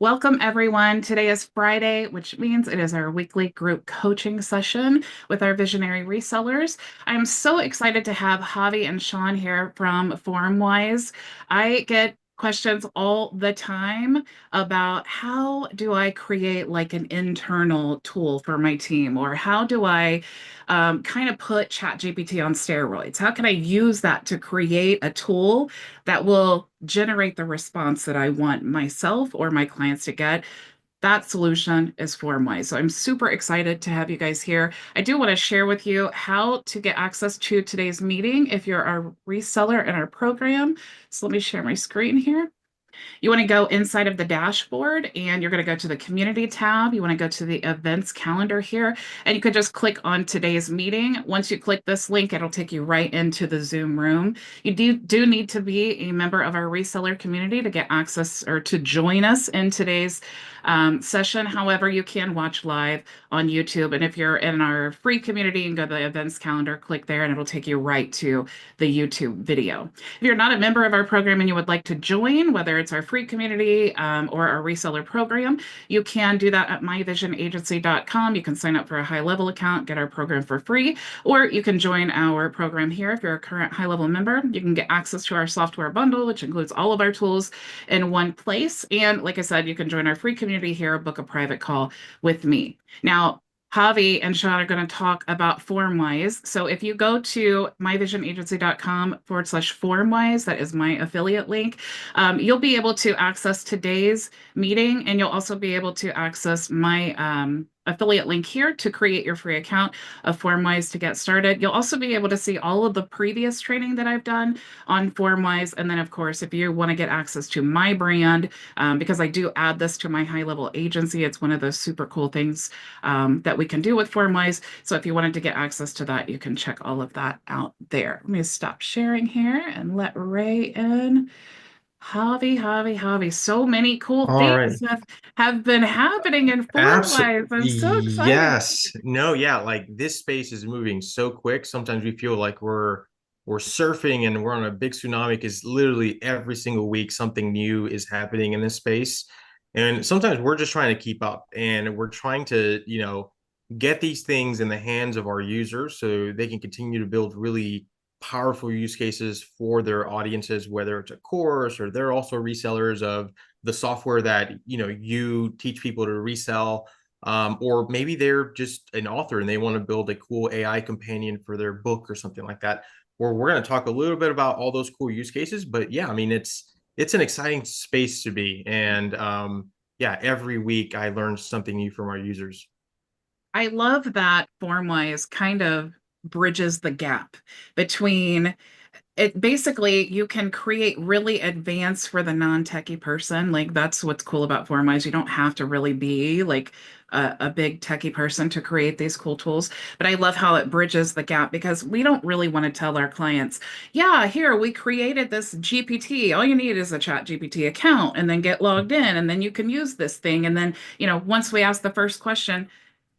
Welcome, everyone. Today is Friday, which means it is our weekly group coaching session with our visionary resellers. I'm so excited to have Javi and Sean here from FormWise. I get questions all the time about how do I create like an internal tool for my team, or how do I kind of put ChatGPT on steroids? How can I use that to create a tool that will generate the response that I want myself or my clients to get? That solution is FormWise. So I'm super excited to have you guys here. I do want to share with you how to get access to today's meeting if you're a reseller in our program. So let me share my screen here. You want to go inside of the dashboard and you're going to go to the community tab. You want to go to the events calendar here, and you could just click on today's meeting. Once you click this link, it'll take you right into the Zoom room. You do need to be a member of our reseller community to get access or to join us in today's session. However, you can watch live on YouTube. And if you're in our free community and go to the events calendar, click there and it'll take you right to the YouTube video. If you're not a member of our program and you would like to join, whether it's our free community or our reseller program, you can do that at myvisionagency.com. You can sign up for a HighLevel account, get our program for free, or you can join our program here. If you're a current HighLevel member, you can get access to our software bundle, which includes all of our tools in one place. And like I said, you can join our free community here, book a private call with me. Now, Javi and Sean are going to talk about FormWise. So if you go to myvisionagency.com/FormWise, that is my affiliate link, you'll be able to access today's meeting, and you'll also be able to access my affiliate link here to create your free account of FormWise to get started. You'll also be able to see all of the previous training that I've done on FormWise. And then, of course, if you want to get access to my brand, because I do add this to my high-level agency, it's one of those super cool things that we can do with FormWise. So if you wanted to get access to that, you can check all of that out there. Let me stop sharing here and let Ray in. Javi. So many cool All things right. have been happening in Absolutely. FormWise. I'm so excited. Yes. No, yeah, like this space is moving so quick. Sometimes we feel like we're surfing and we're on a big tsunami because literally every single week something new is happening in this space. And sometimes we're just trying to keep up and we're trying to, get these things in the hands of our users so they can continue to build really powerful use cases for their audiences, whether it's a course or they're also resellers of the software that you teach people to resell, or maybe they're just an author and they want to build a cool AI companion for their book or something like that. Where we're going to talk a little bit about all those cool use cases, but yeah, I mean it's an exciting space to be, and yeah, every week I learn something new from our users. I love that FormWise kind of bridges the gap between it. Basically, you can create really advanced for the non-techie person. Like that's what's cool about FormWise. You don't have to really be like a big techie person to create these cool tools. But I love how it bridges the gap because we don't really want to tell our clients, yeah, here we created this GPT. All you need is a chat GPT account and then get logged in and then you can use this thing. And then, once we ask the first question,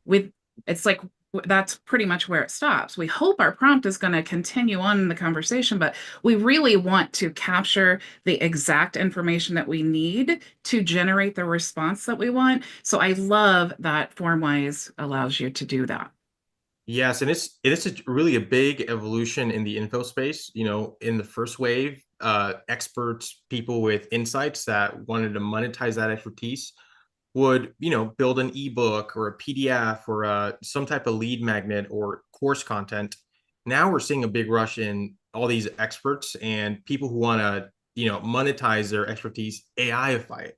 with it's like that's pretty much where it stops. We hope our prompt is going to continue on in the conversation, but we really want to capture the exact information that we need to generate the response that we want. So I love that FormWise allows you to do that. Yes, and it is really a big evolution in the info space. In the first wave, experts, people with insights that wanted to monetize that expertise would, build an ebook or a PDF or some type of lead magnet or course content. Now we're seeing a big rush in all these experts and people who want to, monetize their expertise, AIify it.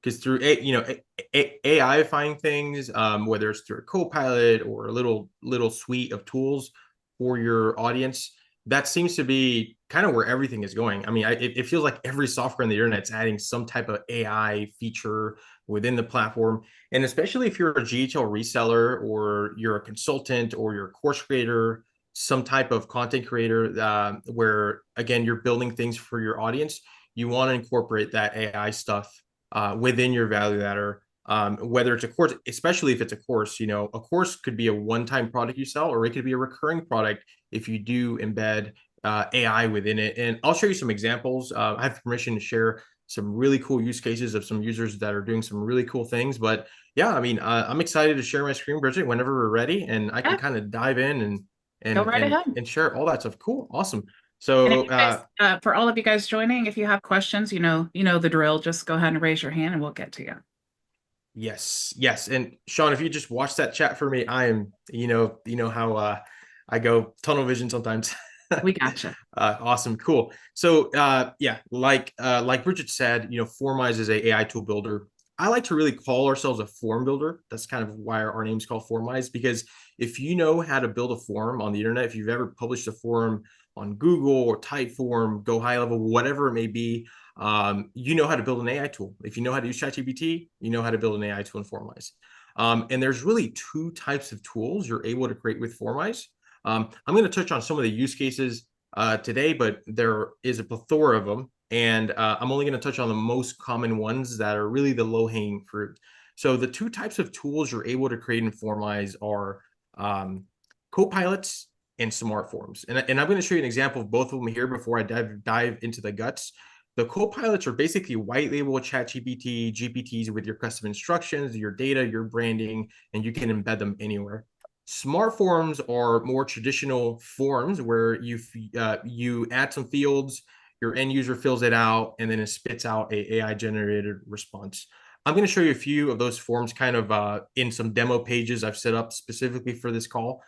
Because through AIifying things, whether it's through a co-pilot or a little suite of tools for your audience, that seems to be kind of where everything is going. I mean, it feels like every software on the internet's adding some type of AI feature within the platform. And especially if you're a GHL reseller or you're a consultant or you're a course creator, some type of content creator, where, again, you're building things for your audience, you want to incorporate that AI stuff within your value ladder. Whether it's a course, especially if it's a course, a course could be a one-time product you sell, or it could be a recurring product if you do embed AI within it. And I'll show you some examples. I have permission to share some really cool use cases of some users that are doing some really cool things. But yeah, I mean, I'm excited to share my screen, Bridget, whenever we're ready, and I can Yeah, kind of dive in and go right ahead. share all that stuff. Cool, awesome. And if So you guys, for all of you guys joining, if you have questions, you know the drill. Just go ahead and raise your hand, and we'll get to you. yes, yes. And Sean, if you just watch that chat for me, I am, you know how I go tunnel vision sometimes. We gotcha. Awesome, cool. So yeah, like Bridget said, FormWise is a AI tool builder. I like to really call ourselves a form builder. That's kind of why our name's called FormWise, because if you know how to build a form on the internet, if you've ever published a form on Google or Typeform, Go HighLevel, whatever it may be, you know how to build an AI tool. If you know how to use ChatGPT, you know how to build an AI tool in FormWise. And there's really two types of tools you're able to create with FormWise. I'm going to touch on some of the use cases today, but there is a plethora of them. And I'm only going to touch on the most common ones that are really the low-hanging fruit. So the two types of tools you're able to create in FormWise are co-pilots and smart forms. And I'm going to show you an example of both of them here before I dive into the guts. The co-pilots are basically white label ChatGPT, GPTs with your custom instructions, your data, your branding, and you can embed them anywhere. Smart forms are more traditional forms where you add some fields, your end user fills it out, and then it spits out a AI generated response. I'm going to show you a few of those forms kind of in some demo pages I've set up specifically for this call.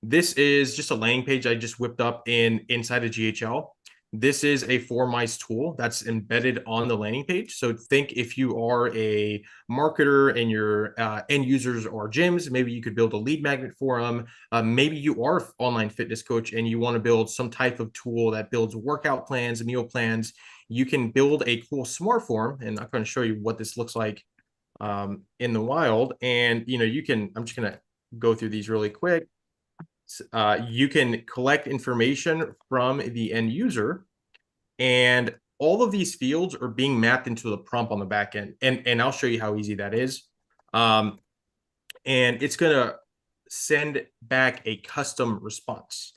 This is just a landing page I just whipped up inside of GHL. This is a FormWise tool that's embedded on the landing page. So think if you are a marketer and your end users are gyms, maybe you could build a lead magnet for them. Maybe you are an online fitness coach and you want to build some type of tool that builds workout plans, meal plans. You can build a cool smart form, and I'm going to show you what this looks like in the wild. And you can. I'm just going to go through these really quick. You can collect information from the end user, and all of these fields are being mapped into the prompt on the back end. And I'll show you how easy that is. And it's going to send back a custom response.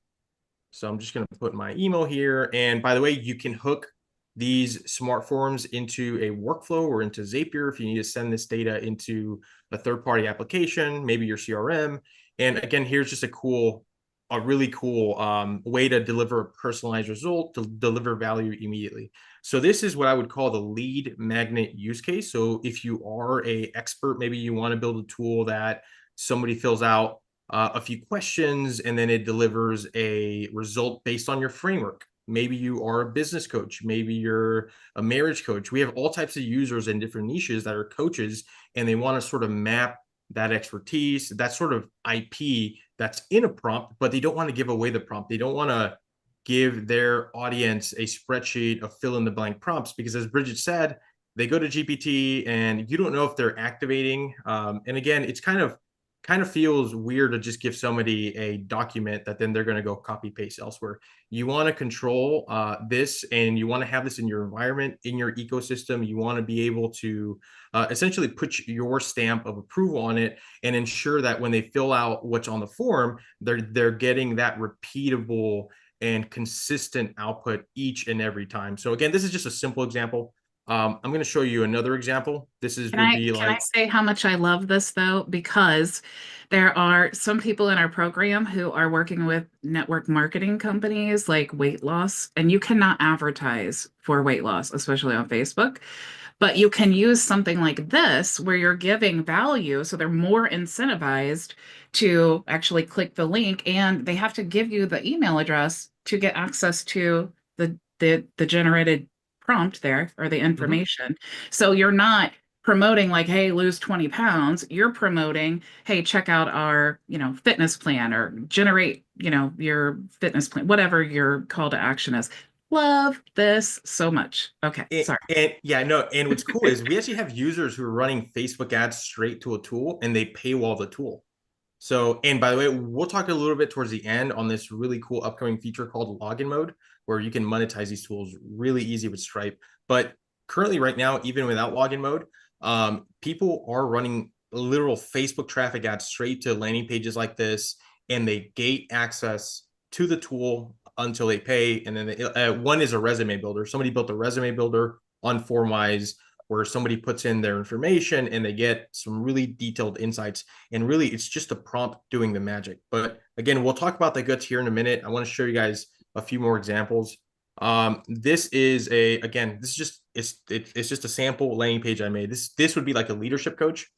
So I'm just going to put my email here. And by the way, you can hook these smart forms into a workflow or into Zapier if you need to send this data into a third-party application, maybe your CRM. And again, here's just a really cool way to deliver a personalized result, to deliver value immediately. So this is what I would call the lead magnet use case. So if you are an expert, maybe you want to build a tool that somebody fills out a few questions and then it delivers a result based on your framework. Maybe you are a business coach. Maybe you're a marriage coach. We have all types of users in different niches that are coaches, and they want to sort of map that expertise, that sort of IP that's in a prompt, but they don't want to give away the prompt. They don't want to give their audience a spreadsheet of fill in the blank prompts because, as Bridget said, they go to GPT and you don't know if they're activating. And again, it's kind of feels weird to just give somebody a document that then they're going to go copy paste elsewhere. You want to control this, and you want to have this in your environment, in your ecosystem. You want to be able to essentially put your stamp of approval on it and ensure that when they fill out what's on the form, they're getting that repeatable and consistent output each and every time. So again, this is just a simple example. I'm going to show you another example. Would be Can I like, say how much I love this though? Because there are some people in our program who are working with network marketing companies like weight loss, and you cannot advertise for weight loss, especially on Facebook. But you can use something like this where you're giving value, so they're more incentivized to actually click the link, and they have to give you the email address to get access to the generated prompt there or the mhm. information. So you're not promoting like, hey, lose 20 pounds. You're promoting, hey, check out our, fitness plan or generate, your fitness plan, whatever your call to action is. Love this so much. Okay, sorry. And yeah, no, and what's cool is we actually have users who are running Facebook ads straight to a tool and they paywall the tool. So, and by the way, we'll talk a little bit towards the end on this really cool upcoming feature called login mode, where you can monetize these tools really easy with Stripe. But currently, right now, even without login mode, people are running literal Facebook traffic ads straight to landing pages like this, and they gate access to the tool until they pay. And then one is a resume builder. Somebody built a resume builder on FormWise where somebody puts in their information and they get some really detailed insights. And really, it's just a prompt doing the magic. But again, we'll talk about the guts here in a minute. I want to show you guys a few more examples. This is this is just it's just a sample landing page I made. This would be like a leadership coach,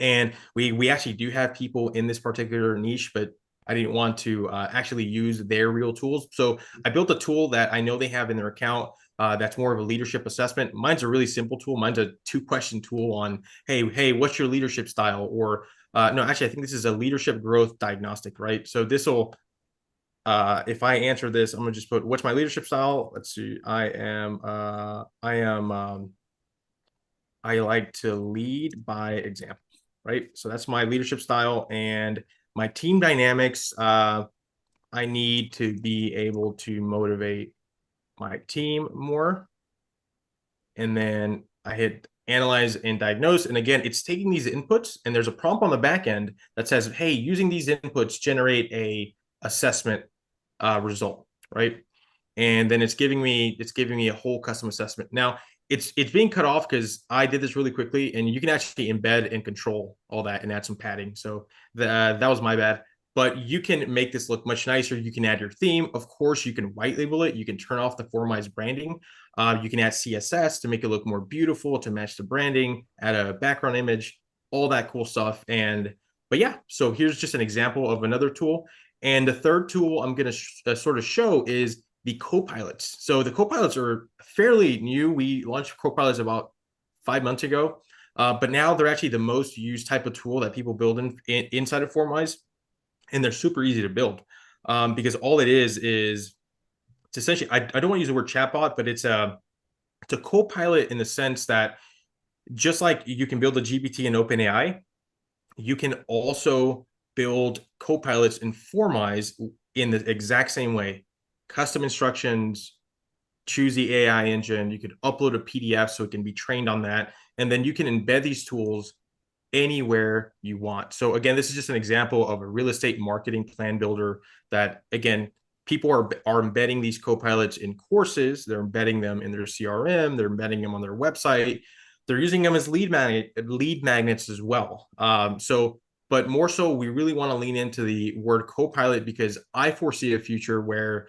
and we actually do have people in this particular niche, but I didn't want to actually use their real tools. So I built a tool that I know they have in their account. That's more of a leadership assessment. Mine's a really simple tool. Mine's a 2-question tool on, hey, what's your leadership style? Or no, actually, I think this is a leadership growth diagnostic, right? So this will, if I answer this, I'm gonna just put, what's my leadership style? Let's see. I like to lead by example, right? So that's my leadership style. And my team dynamics, I need to be able to motivate my team more. And then I hit analyze and diagnose. And again, it's taking these inputs, and there's a prompt on the back end that says, hey, using these inputs, generate a assessment result, right? And then it's giving me a whole custom assessment. Now, it's being cut off because I did this really quickly, and you can actually embed and control all that and add some padding. So that was my bad. But you can make this look much nicer. You can add your theme. Of course, you can white label it. You can turn off the FormWise branding. You can add CSS to make it look more beautiful, to match the branding, add a background image, all that cool stuff. But yeah, so here's just an example of another tool. And the third tool I'm going to sort of show is the copilots. So the copilots are fairly new. We launched copilots about 5 months ago, but now they're actually the most used type of tool that people build inside of FormWise. And they're super easy to build because all it is it's essentially, I don't want to use the word chatbot, but it's a co-pilot in the sense that just like you can build a GPT in OpenAI, you can also build co-pilots in FormWise in the exact same way. Custom instructions, choose the AI engine. You could upload a PDF so it can be trained on that. And then you can embed these tools anywhere you want. So again, this is just an example of a real estate marketing plan builder that, again, people are embedding these co-pilots in courses. They're embedding them in their CRM. They're embedding them on their website. They're using them as lead magnets as well. But more so, we really want to lean into the word co-pilot because I foresee a future where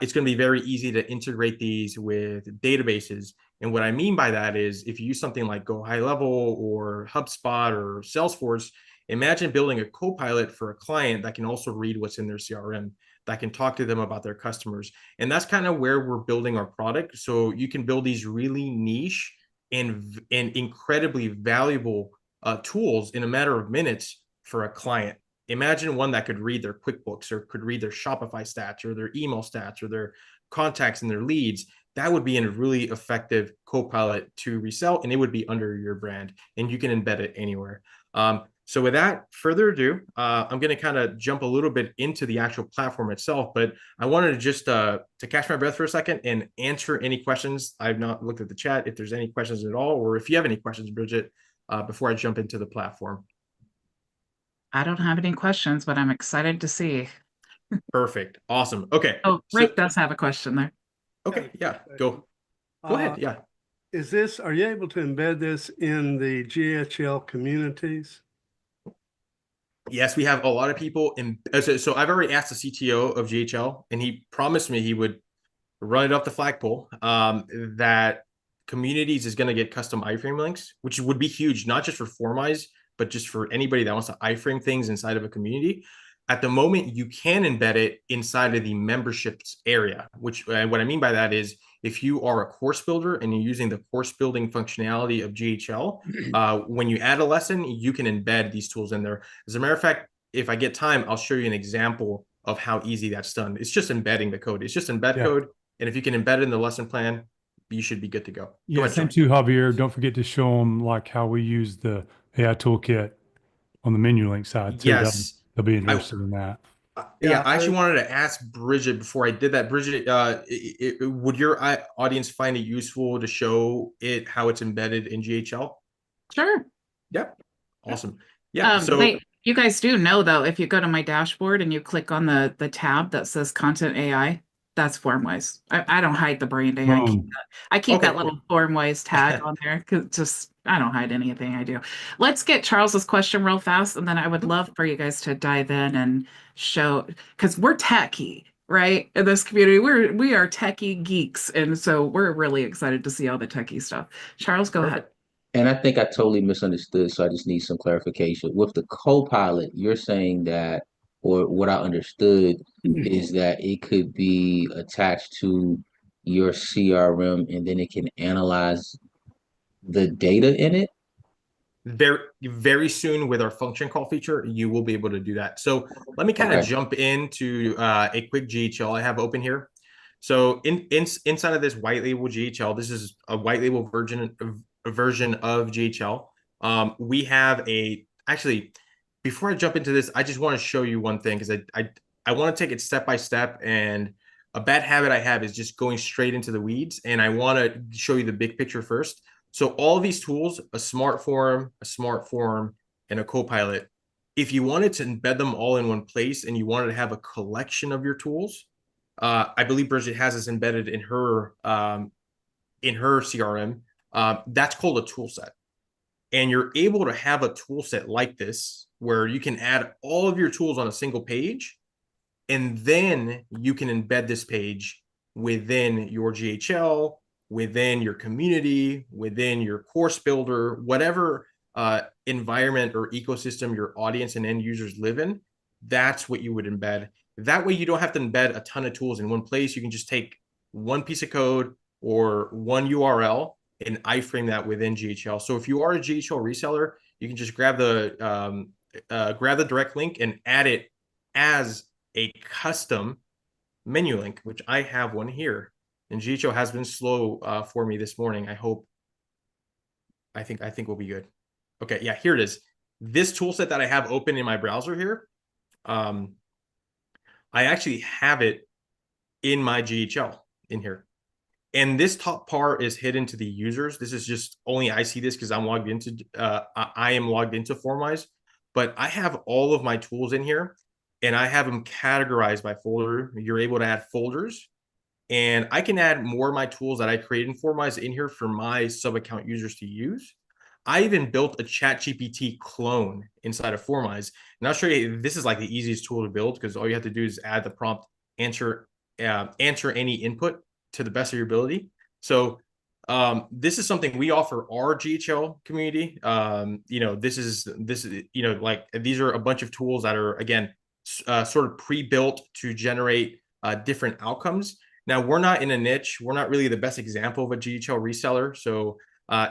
it's going to be very easy to integrate these with databases. And what I mean by that is if you use something like Go HighLevel or HubSpot or Salesforce, imagine building a co-pilot for a client that can also read what's in their CRM, that can talk to them about their customers. And that's kind of where we're building our product. So you can build these really niche and incredibly valuable tools in a matter of minutes for a client. Imagine one that could read their QuickBooks or could read their Shopify stats or their email stats or their contacts and their leads. That would be a really effective co-pilot to resell, and it would be under your brand, and you can embed it anywhere. So without further ado, I'm going to kind of jump a little bit into the actual platform itself, but I wanted to just to catch my breath for a second and answer any questions. I've not looked at the chat if there's any questions at all, or if you have any questions, Bridget, before I jump into the platform. I don't have any questions, but I'm excited to see. Perfect. Awesome. Okay. Oh, Rick does have a question there. Okay. Yeah. Go ahead. Yeah. Are you able to embed this in the GHL communities? Yes, we have a lot of people in. So I've already asked the CTO of GHL, and he promised me he would run it up the flagpole. That communities is going to get custom iframe links, which would be huge, not just for FormWise, but just for anybody that wants to iframe things inside of a community. At the moment, you can embed it inside of the memberships area, which what I mean by that is if you are a course builder and you're using the course building functionality of GHL, when you add a lesson, you can embed these tools in there. As a matter of fact, if I get time, I'll show you an example of how easy that's done. It's just embedding the code. It's just embed code. And if you can embed it in the lesson plan, you should be good to go. Yeah, same too, Javier. Don't forget to show them like how we use the AI toolkit on the menu link side too. Yes. They'll be interested in that. Yeah, I actually wanted to ask Bridget before I did that. Bridget, would your audience find it useful to show it how it's embedded in GHL? Sure. Yep. Awesome. Yeah. So you guys do know though, if you go to my dashboard and you click on the tab that says Content AI, That's FormWise. I don't hide the branding. Boom. I keep Okay, that little FormWise tag on there because just I don't hide anything I do. Let's get Charles's question real fast, and then I would love for you guys to dive in and show because we're techie, right? In this community, we are techie geeks, and so we're really excited to see all the techie stuff. Charles, go ahead. perfect. And I think I totally misunderstood, so I just need some clarification. With the co-pilot, you're saying that, or what I understood is that it could be attached to your CRM and then it can analyze the data in it. Very soon with our function call feature, you will be able to do that. So let me kind of Okay. jump into a quick GHL I have open here. So inside of this white label GHL, this is a white label version of GHL. We have actually, before I jump into this, I just want to show you one thing because I want to take it step by step, and a bad habit I have is just going straight into the weeds, and I want to show you the big picture first. So all these tools, a smart form, and a copilot, if you wanted to embed them all in one place and you wanted to have a collection of your tools, I believe Bridget has this embedded in her CRM. That's called a tool set. And you're able to have a tool set like this where you can add all of your tools on a single page, and then you can embed this page within your GHL, within your community, within your course builder, whatever environment or ecosystem your audience and end users live in. That's what you would embed. That way you don't have to embed a ton of tools in one place. You can just take one piece of code or one URL and iframe that within GHL. So if you are a GHL reseller, you can just grab the direct link and add it as a custom menu link, which I have one here. And GHL has been slow for me this morning. I think we'll be good. Okay, yeah, here it is. This tool set that I have open in my browser here, I actually have it in my GHL in here. And this top part is hidden to the users. This is just only I see this because I'm logged into, I am logged into FormWise, but I have all of my tools in here and I have them categorized by folder. You're able to add folders, and I can add more of my tools that I created in FormWise in here for my sub-account users to use. I even built a ChatGPT clone inside of FormWise. And I'll show you, this is like the easiest tool to build because all you have to do is add the prompt, answer any input to the best of your ability. So this is something we offer our GHL community. This is like these are a bunch of tools that are, again, sort of pre-built to generate different outcomes. Now, we're not in a niche. We're not really the best example of a GHL reseller. So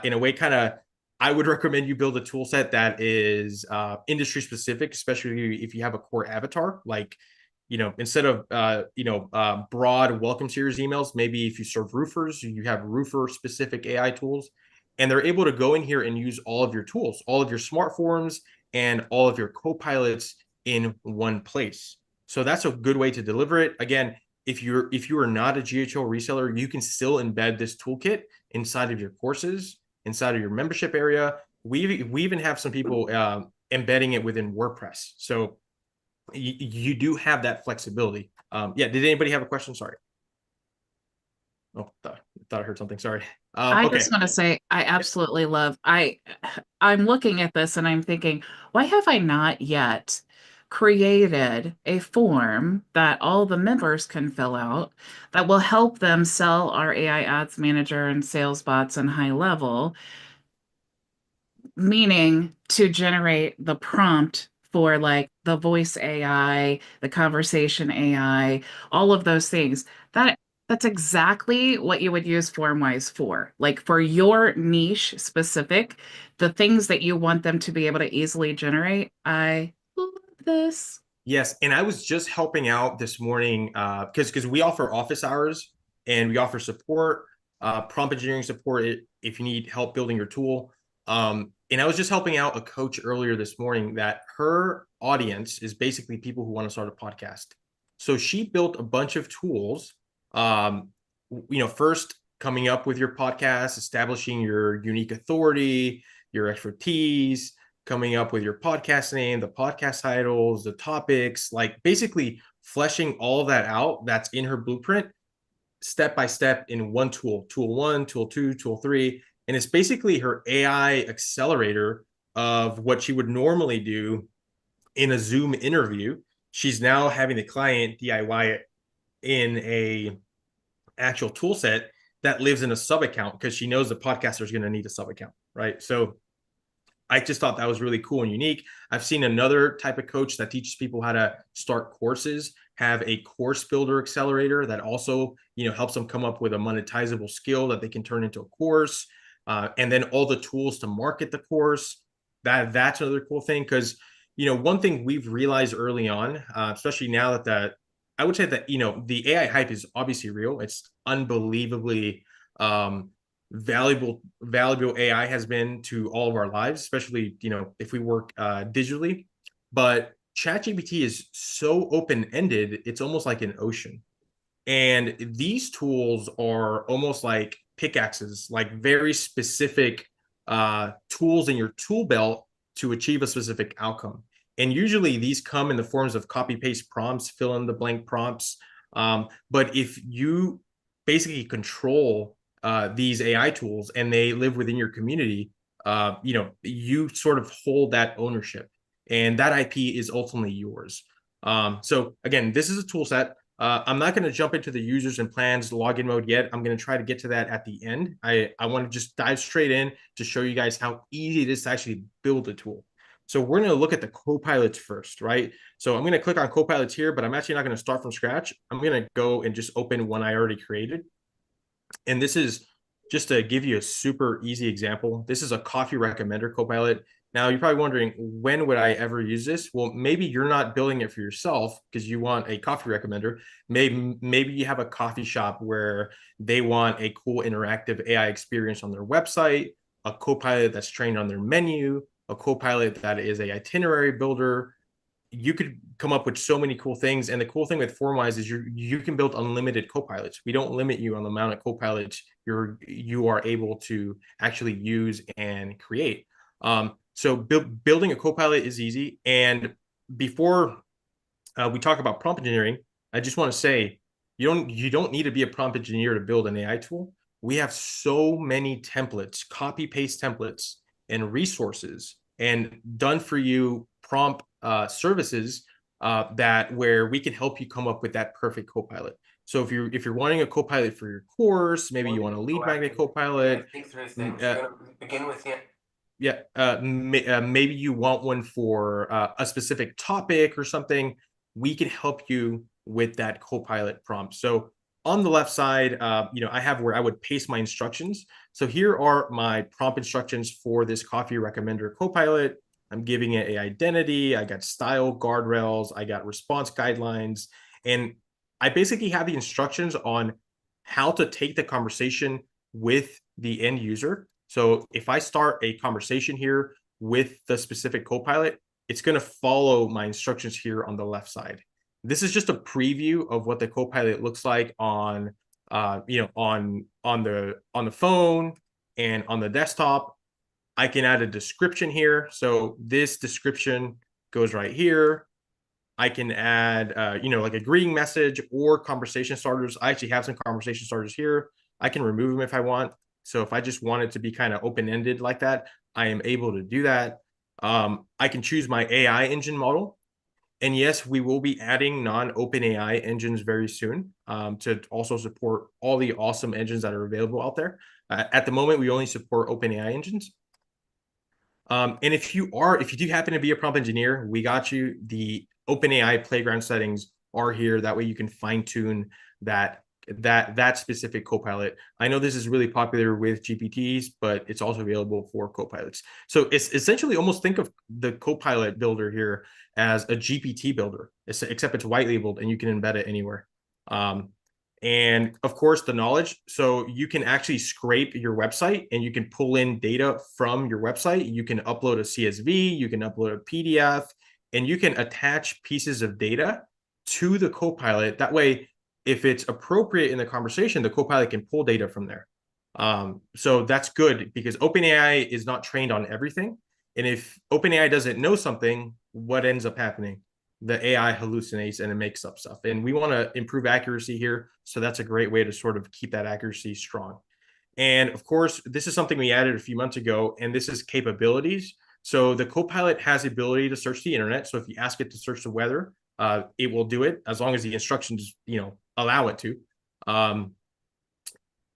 in a way, kind of, I would recommend you build a tool set that is industry specific, especially if you have a core avatar. Like, instead of, broad welcome series emails, maybe if you serve roofers, you have roofer specific AI tools, and they're able to go in here and use all of your tools, all of your smart forms and all of your co-pilots in one place. So that's a good way to deliver it. Again, if you are not a GHL reseller, you can still embed this toolkit inside of your courses, inside of your membership area. We even have some people embedding it within WordPress. So you do have that flexibility. Yeah, did anybody have a question? Sorry. Oh, thought I heard something. Sorry. I Okay. just want to say I absolutely love I'm looking at this and I'm thinking, why have I not yet created a form that all the members can fill out that will help them sell our AI Ads Manager and sales bots and HighLevel, meaning to generate the prompt for like the voice AI, the conversation AI, all of those things. That's exactly what you would use FormWise for. Like for your niche specific, the things that you want them to be able to easily generate. I love this. Yes, and I was just helping out this morning because we offer office hours and we offer support, prompt engineering support if you need help building your tool. And I was just helping out a coach earlier this morning that her audience is basically people who want to start a podcast. So she built a bunch of tools, first coming up with your podcast, establishing your unique authority, your expertise, coming up with your podcast name, the podcast titles, the topics, like basically fleshing all of that out that's in her blueprint step by step in one tool, tool 1, tool 2, tool 3. And it's basically her AI accelerator of what she would normally do in a Zoom interview. She's now having the client DIY it in a actual tool set that lives in a sub account, because she knows the podcaster is going to need a sub account, right? So I just thought that was really cool and unique. I've seen another type of coach that teaches people how to start courses have a course builder accelerator that also, helps them come up with a monetizable skill that they can turn into a course. And then all the tools to market the course. That's another cool thing, because, one thing we've realized early on, especially now that I would say that, the AI hype is obviously real. It's unbelievably valuable AI has been to all of our lives, especially, if we work digitally. But ChatGPT is so open-ended, it's almost like an ocean. And these tools are almost like pickaxes, like very specific tools in your tool belt to achieve a specific outcome. And usually these come in the forms of copy paste prompts, fill in the blank prompts. But if you basically control these AI tools and they live within your community, you sort of hold that ownership, and that IP is ultimately yours. So again, this is a tool set. I'm not going to jump into the users and plans login mode yet. I'm going to try to get to that at the end. I want to just dive straight in to show you guys how easy it is to actually build a tool. So we're going to look at the copilots first, right? So I'm going to click on copilots here, but I'm actually not going to start from scratch. I'm going to go and just open one I already created. And this is just to give you a super easy example. This is a coffee recommender copilot. Now you're probably wondering, when would I ever use this? Well, maybe you're not building it for yourself because you want a coffee recommender. Maybe you have a coffee shop where they want a cool interactive AI experience on their website, a copilot that's trained on their menu, a copilot that is a itinerary builder. You could come up with so many cool things. And the cool thing with FormWise is you can build unlimited copilots. We don't limit you on the amount of copilots you are able to actually use and create. So building a copilot is easy. And before we talk about prompt engineering, I just want to say you don't need to be a prompt engineer to build an AI tool. We have so many templates, copy paste templates, and resources, and done for you prompt services that where we can help you come up with that perfect copilot. So if you're wanting a copilot for your course, maybe you want a lead magnet copilot. Begin with it. Yeah, maybe you want one for a specific topic or something. We can help you with that copilot prompt. So on the left side, I have where I would paste my instructions. So here are my prompt instructions for this coffee recommender copilot. I'm giving it an identity. I got style guardrails. I got response guidelines. And I basically have the instructions on how to take the conversation with the end user. So if I start a conversation here with the specific copilot, it's going to follow my instructions here on the left side. This is just a preview of what the copilot looks like on on the phone and on the desktop. I can add a description here. So this description goes right here. I can add like a greeting message or conversation starters. I actually have some conversation starters here. I can remove them if I want. So if I just want it to be kind of open-ended like that, I am able to do that. I can choose my AI engine model. And yes, we will be adding non-open AI engines very soon to also support all the awesome engines that are available out there. At the moment, we only support open AI engines. And if you do happen to be a prompt engineer, we got you. The OpenAI playground settings are here. That way you can fine tune that specific copilot. I know this is really popular with GPTs, but it's also available for copilots. So it's essentially almost think of the copilot builder here as a GPT builder, except it's white labeled and you can embed it anywhere. And of course, the knowledge. So you can actually scrape your website and you can pull in data from your website. You can upload a CSV, you can upload a PDF, and you can attach pieces of data to the copilot. That way, if it's appropriate in the conversation, the copilot can pull data from there. So that's good because OpenAI is not trained on everything. And if OpenAI doesn't know something, what ends up happening? the AI hallucinates and it makes up stuff. And we want to improve accuracy here. So that's a great way to sort of keep that accuracy strong. And of course, this is something we added a few months ago, and this is capabilities. So the Copilot has the ability to search the internet. So if you ask it to search the weather, it will do it as long as the instructions, allow it to.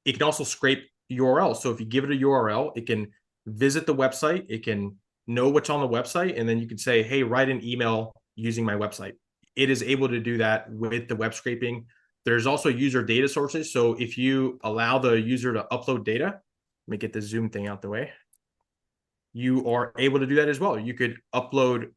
It can also scrape URLs. So if you give it a URL, it can visit the website. It can know what's on the website, and then you can say, hey, write an email using my website. It is able to do that with the web scraping. There's also user data sources. So if you allow the user to upload data, let me get the Zoom thing out the way. You are able to do that as well. You could upload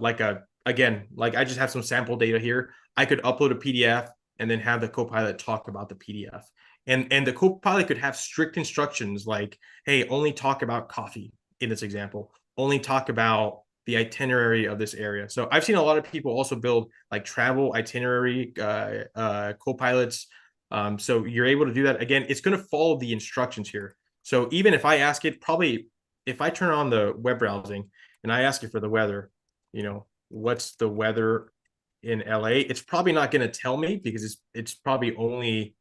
like I just have some sample data here. I could upload a PDF and then have the Copilot talk about the PDF. And the Copilot could have strict instructions like, hey, only talk about coffee in this example, only talk about the itinerary of this area. So I've seen a lot of people also build like travel itinerary Copilots. So you're able to do that. Again, it's going to follow the instructions here. So even if I ask it, probably if I turn on the web browsing and I ask it for the weather, what's the weather in LA? It's probably not going to tell me because it's probably only,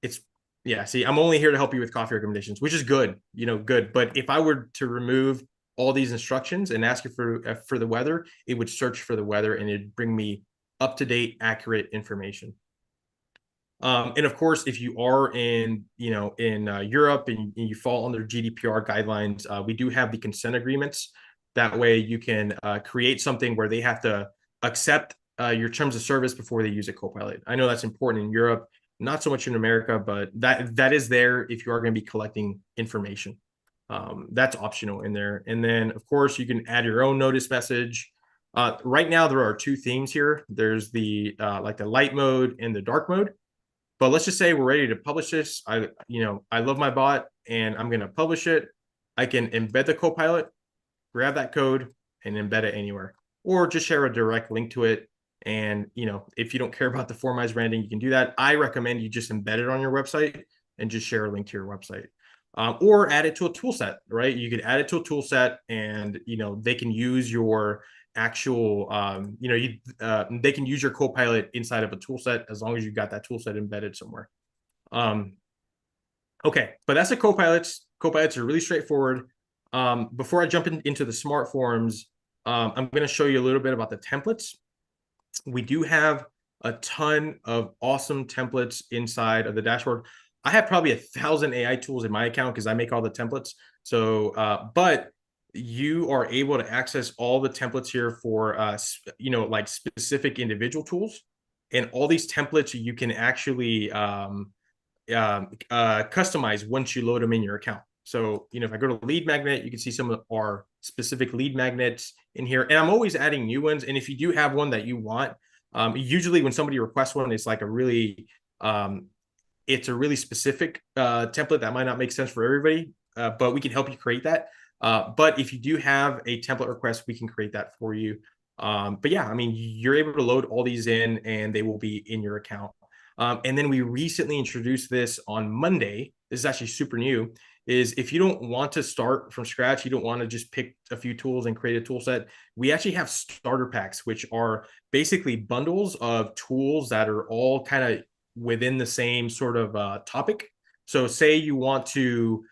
see, I'm only here to help you with coffee recommendations, which is good, good. But if I were to remove all these instructions and ask it for the weather, it would search for the weather and it'd bring me up-to-date, accurate information. And of course, if you are in Europe and you fall under GDPR guidelines, we do have the consent agreements. That way you can create something where they have to accept your terms of service before they use a Copilot. I know that's important in Europe, not so much in America, but that is there if you are going to be collecting information. That's optional in there. And then, of course, you can add your own notice message. Right now, there are two themes here. There's the like the light mode and the dark mode. But let's just say we're ready to publish this. I love my bot and I'm going to publish it. I can embed the Copilot, grab that code and embed it anywhere, or just share a direct link to it. And, if you don't care about the FormWise branding, you can do that. I recommend you just embed it on your website and just share a link to your website. Or add it to a tool set, right? You could add it to a tool set and, they can use your actual, they can use your Copilot inside of a tool set as long as you've got that tool set embedded somewhere. Okay, but that's the Copilots. Copilots are really straightforward. Before I jump into the smart forms, I'm going to show you a little bit about the templates. We do have a ton of awesome templates inside of the dashboard. I have probably 1,000 AI tools in my account because I make all the templates. So, but you are able to access all the templates here for, like specific individual tools. And all these templates you can actually customize once you load them in your account. So, if I go to lead magnet, you can see some of our specific lead magnets in here. And I'm always adding new ones. And if you do have one that you want, usually when somebody requests one, it's like a really specific template that might not make sense for everybody, but we can help you create that. But if you do have a template request, we can create that for you. But yeah, you're able to load all these in and they will be in your account. And then we recently introduced this on Monday. This is actually super new. Is if you don't want to start from scratch, you don't want to just pick a few tools and create a tool set, we actually have starter packs, which are basically bundles of tools that are all kind of within the same sort of topic. So say you want to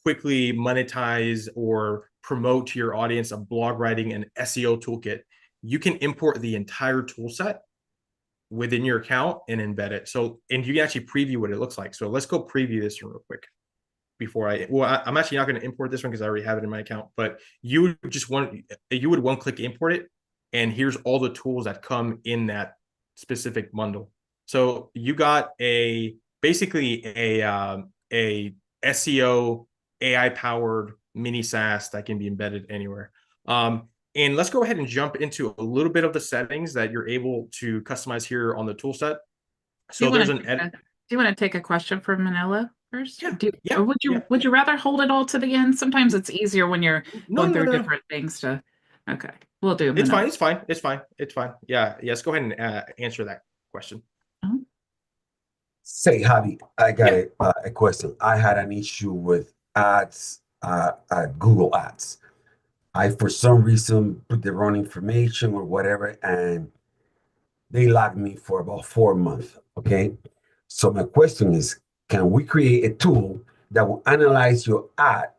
quickly monetize or promote to your audience a blog writing and SEO toolkit, you can import the entire tool set within your account and embed it. So, and you can actually preview what it looks like. So let's go preview this real quick before I'm actually not going to import this one because I already have it in my account, but you would one click import it. And here's all the tools that come in that specific bundle. So you got basically a SEO AI powered mini SaaS that can be embedded anywhere. And let's go ahead and jump into a little bit of the settings that you're able to customize here on the tool set. So there's an edit. Do you want to take a question from Manila first? Yeah. Or would you rather hold it all to the end? Sometimes it's easier when you're going through different things to. Okay, we'll do. It's Manila. fine. It's fine. Yeah. Yes. Go ahead and answer that question. Say, Javi, I got a question. I had an issue with ads, Google Ads. I, for some reason, put the wrong information or whatever, and they locked me for about 4 months. Okay. So my question is, can we create a tool that will analyze your ad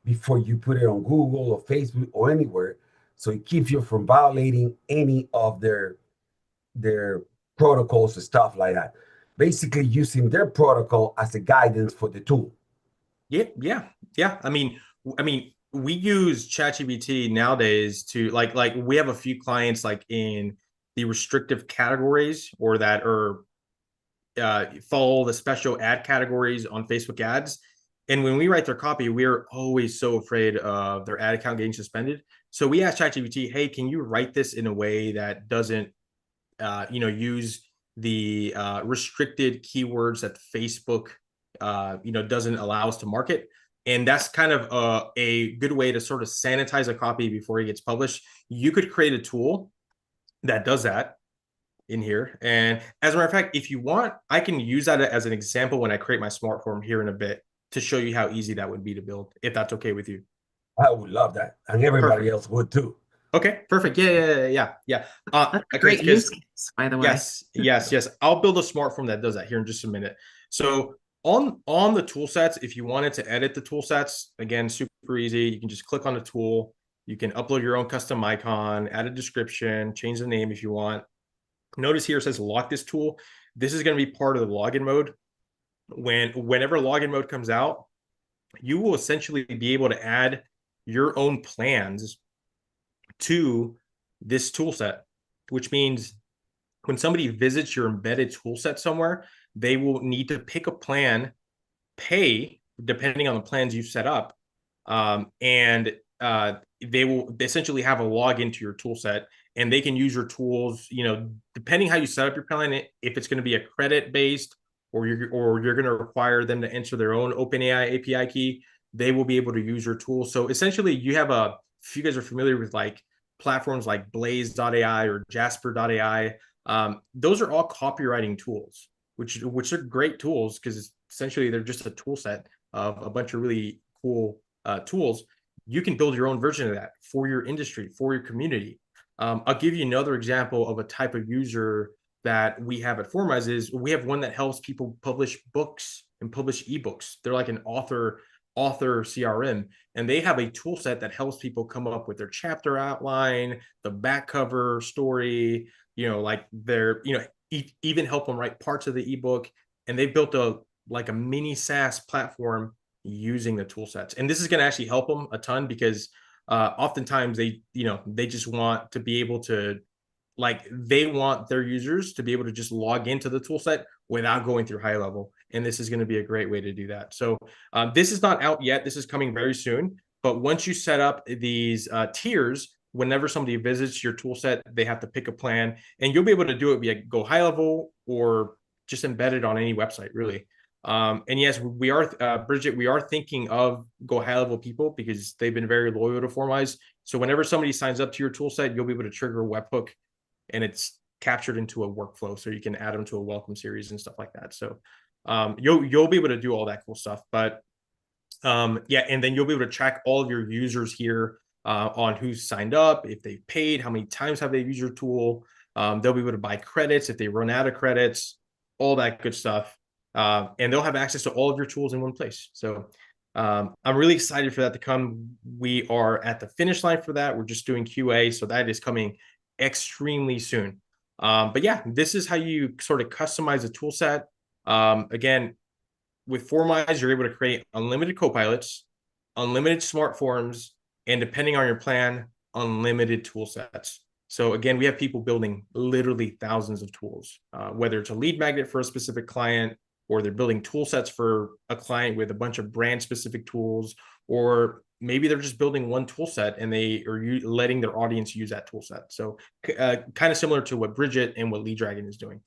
before you put it on Google or Facebook or anywhere, so it keeps you from violating any of their protocols and stuff like that? Basically, using their protocol as a guidance for the tool. Yeah. We use ChatGPT nowadays to like we have a few clients like in the restrictive categories or that are follow the special ad categories on Facebook ads. And when we write their copy, we're always so afraid of their ad account getting suspended. So we asked ChatGPT, hey, can you write this in a way that doesn't, use the restricted keywords that Facebook, doesn't allow us to market. And that's kind of a good way to sort of sanitize a copy before it gets published. You could create a tool that does that in here. And as a matter of fact, if you want, I can use that as an example when I create my smart form here in a bit to show you how easy that would be to build, if that's okay with you. I would love that, and everybody Perfect. else would too. Okay, perfect. Yeah. That's a great use case, by the way. Yes. I'll build a smart form that does that here in just a minute. So on the tool sets, if you wanted to edit the tool sets, again, super easy. You can just click on the tool. You can upload your own custom icon, add a description, change the name if you want. Notice here it says lock this tool. This is going to be part of the login mode. Whenever login mode comes out, you will essentially be able to add your own plans to this tool set, which means when somebody visits your embedded tool set somewhere, they will need to pick a plan, pay depending on the plans you set up, and they will essentially have a login to your tool set, and they can use your tools, depending how you set up your plan, if it's going to be a credit based or you're going to require them to enter their own OpenAI API key, they will be able to use your tool. So essentially you have if you guys are familiar with like platforms like Blaze.ai or Jasper.ai, those are all copywriting tools, which are great tools because essentially they're just a tool set of a bunch of really cool tools. You can build your own version of that for your industry, for your community. I'll give you another example of a type of user that we have at FormWise. Is we have one that helps people publish books and publish ebooks. They're like an author CRM, and they have a tool set that helps people come up with their chapter outline, the back cover story, like even help them write parts of the ebook. And they built a mini SaaS platform using the tool sets. And this is going to actually help them a ton because oftentimes they just want to be able to, they want their users to be able to just log into the tool set without going through HighLevel. And this is going to be a great way to do that. So this is not out yet. This is coming very soon. But once you set up these tiers, whenever somebody visits your tool set, they have to pick a plan, and you'll be able to do it via Go HighLevel or just embed it on any website, really. And yes, we are, Bridget, we are thinking of Go HighLevel people because they've been very loyal to FormWise. So whenever somebody signs up to your tool set, you'll be able to trigger a webhook, and it's captured into a workflow, so you can add them to a welcome series and stuff like that. So you'll be able to do all that cool stuff. But yeah, and then you'll be able to track all of your users here on who's signed up, if they've paid, how many times have they used your tool. They'll be able to buy credits if they run out of credits, all that good stuff. And they'll have access to all of your tools in one place. So I'm really excited for that to come. We are at the finish line for that. We're just doing QA, so that is coming extremely soon. But yeah, this is how you sort of customize a tool set. Again, with FormWise, you're able to create unlimited copilots, unlimited smart forms, and depending on your plan, unlimited tool sets. So again, we have people building literally thousands of tools, whether it's a lead magnet for a specific client, or they're building tool sets for a client with a bunch of brand specific tools, or maybe they're just building one tool set and they are letting their audience use that tool set. So kind of similar to what Bridget and what Lead Dragon is doing.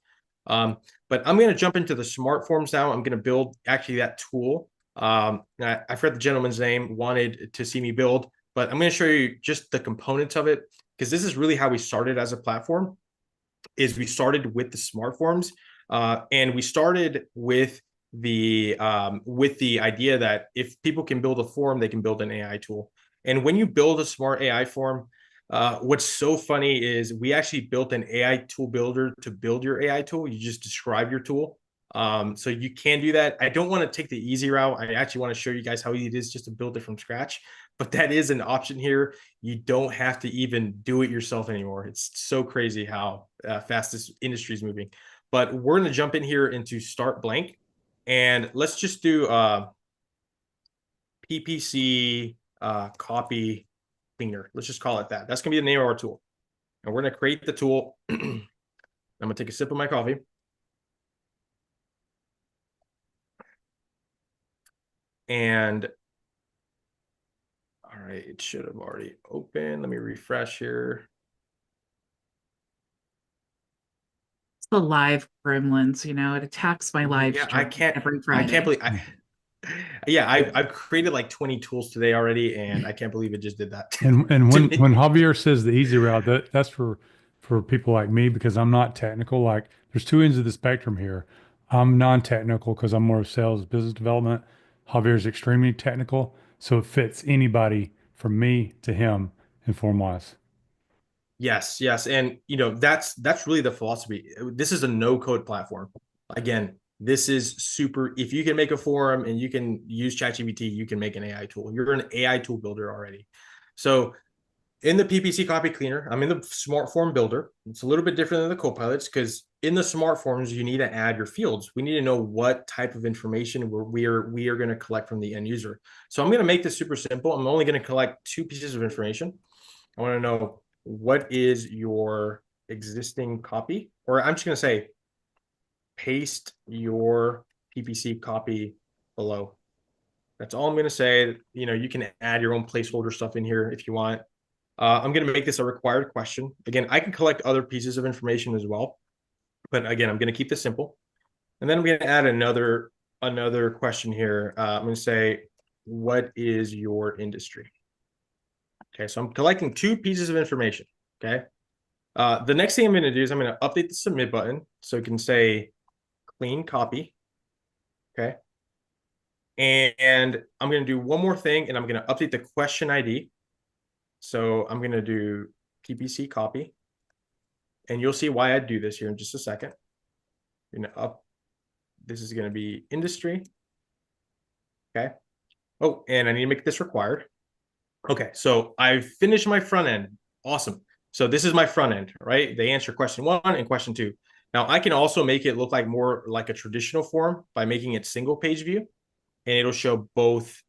But I'm going to jump into the smart forms now. I'm going to build actually that tool. I forgot the gentleman's name, wanted to see me build, but I'm going to show you just the components of it, because this is really how we started as a platform. Is we started with the smart forms, and we started with the idea that if people can build a form, they can build an AI tool. And when you build a smart AI form, what's so funny is we actually built an AI tool builder to build your AI tool. You just describe your tool. So you can do that. I don't want to take the easy route. I actually want to show you guys how easy it is just to build it from scratch, but that is an option here. You don't have to even do it yourself anymore. It's so crazy how fast this industry is moving. But we're going to jump in here into start blank, and let's just do PPC copy cleaner. Let's just call it that. That's going to be the name of our tool. And we're going to create the tool. I'm going to take a sip of my coffee. And all right, it should have already opened. Let me refresh here. It's the live gremlins, you know, it attacks my live Yeah, stream every Friday. I can't believe I've created like 20 tools today already, and I can't believe it just did that. And when Javier says the easy route, that's for people like me, because I'm not technical. Like, there's two ends of the spectrum here. I'm non-technical because I'm more of sales, business development. Javier's extremely technical, so it fits anybody from me to him in FormWise. Yes, yes. And you know, that's really the philosophy. This is a no-code platform. Again, this is super. If you can make a forum and you can use ChatGPT, you can make an AI tool. You're an AI tool builder already. So in the PPC copy cleaner, I'm in the smart form builder. It's a little bit different than the copilots, because in the smart forms, you need to add your fields. We need to know what type of information we are going to collect from the end user. So I'm going to make this super simple. I'm only going to collect 2 pieces of information. I want to know, what is your existing copy? Or I'm just going to say, paste your PPC copy below. That's all I'm going to say. You know, you can add your own placeholder stuff in here if you want. I'm going to make this a required question. Again, I can collect other pieces of information as well, but again, I'm going to keep this simple. And then I'm going to add another question here. I'm going to say, what is your industry? Okay, so I'm collecting 2 pieces of information. Okay. The next thing I'm going to do is I'm going to update the submit button so it can say clean copy. Okay. And I'm going to do one more thing, and I'm going to update the question ID. So I'm going to do PPC copy, and you'll see why I do this here in just a second. I'm going to up. This is going to be industry. Okay. Oh, and I need to make this required. Okay. So I've finished my front end. Awesome. So this is my front end, right? They answer question 1 and question 2. Now I can also make it look like more like a traditional form by making it single page view, and it'll show both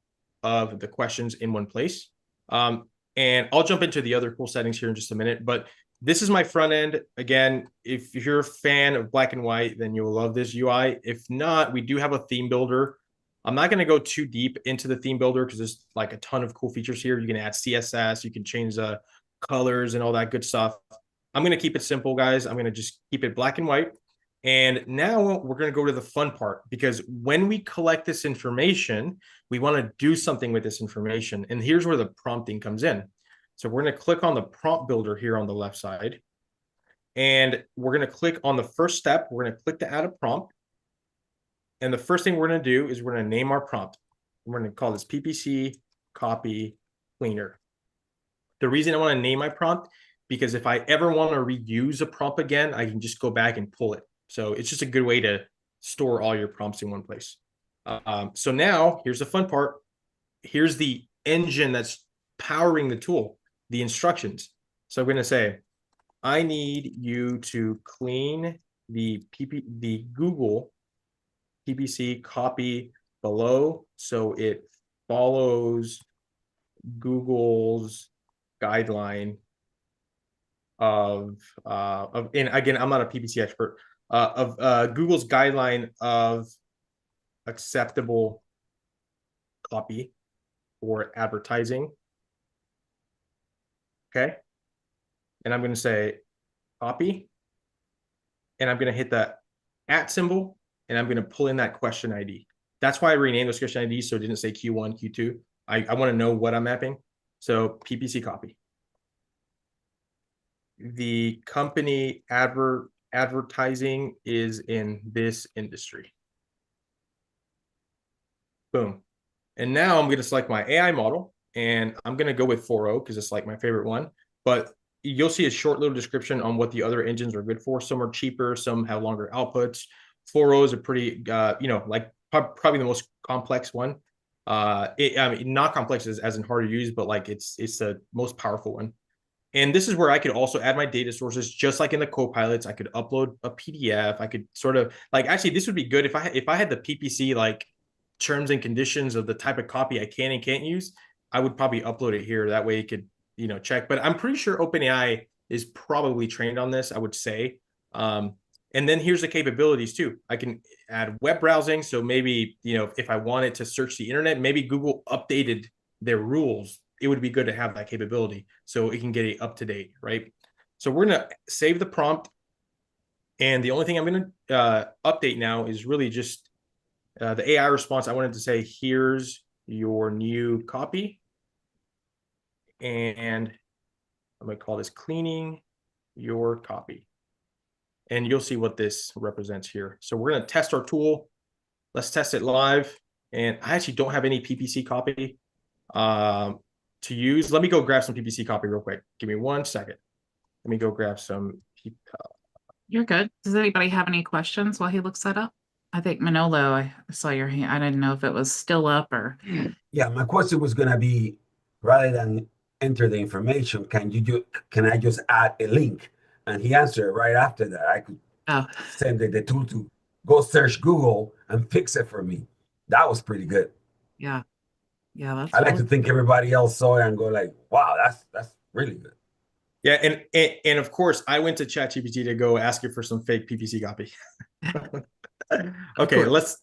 of the questions in one place. And I'll jump into the other cool settings here in just a minute, but this is my front end. Again, if you're a fan of black and white, then you'll love this UI. If not, we do have a theme builder. I'm not going to go too deep into the theme builder because there's like a ton of cool features here. You can add CSS, you can change the colors and all that good stuff. I'm going to keep it simple, guys. I'm going to just keep it black and white. And now we're going to go to the fun part, because when we collect this information, we want to do something with this information. And here's where the prompting comes in. So we're going to click on the prompt builder here on the left side. And we're going to click on the first step. We're going to click to add a prompt. And the first thing we're going to do is we're going to name our prompt. We're going to call this PPC copy cleaner. The reason I want to name my prompt, because if I ever want to reuse a prompt again, I can just go back and pull it. So it's just a good way to store all your prompts in one place. So now here's the fun part. Here's the engine that's powering the tool, the instructions. So I'm going to say, I need you to clean the Google PPC copy below so it follows Google's guideline and again, I'm not a PPC expert, of Google's guideline of acceptable copy for advertising. Okay. And I'm going to say copy, and I'm going to hit that @ symbol, and I'm going to pull in that question ID. That's why I renamed those question IDs, so it didn't say Q1, Q2. I want to know what I'm mapping. So PPC copy. The company advertising is in this industry. Boom. And now I'm going to select my AI model. And I'm going to go with 4.0 because it's like my favorite one. But you'll see a short little description on what the other engines are good for. Some are cheaper, some have longer outputs. 4.0 is a pretty, like probably the most complex one. I mean, not complex as in hard to use, but like it's the most powerful one. And this is where I could also add my data sources, just like in the Copilots. I could upload a PDF. I could sort of like, actually, this would be good if I had the PPC like terms and conditions of the type of copy I can and can't use. I would probably upload it here. That way you could, check. But I'm pretty sure OpenAI is probably trained on this, I would say. And then here's the capabilities too. I can add web browsing. So maybe, if I wanted to search the internet, maybe Google updated their rules. It would be good to have that capability so it can get it up to date, right? So we're going to save the prompt. And the only thing I'm going to update now is really just the AI response. I wanted to say, here's your new copy. And I'm going to call this cleaning your copy. And you'll see what this represents here. So we're going to test our tool. Let's test it live. And I actually don't have any PPC copy to use. Let me go grab some PPC copy real quick. Give me 1 second. Let me go grab some. You're good. Does anybody have any questions while he looks that up? I think Manolo, I saw your hand. I didn't know if it was still up or. Yeah, my question was gonna be, rather than enter the information, can I just add a link? And he answered right after that. I could send the tool to go search Google and fix it for me. That was pretty good. Yeah. Yeah, that's I like to think everybody else saw it and go like, wow, that's really good. Yeah, and of course, I went to ChatGPT to go ask it for some fake PPC copy. Okay, let's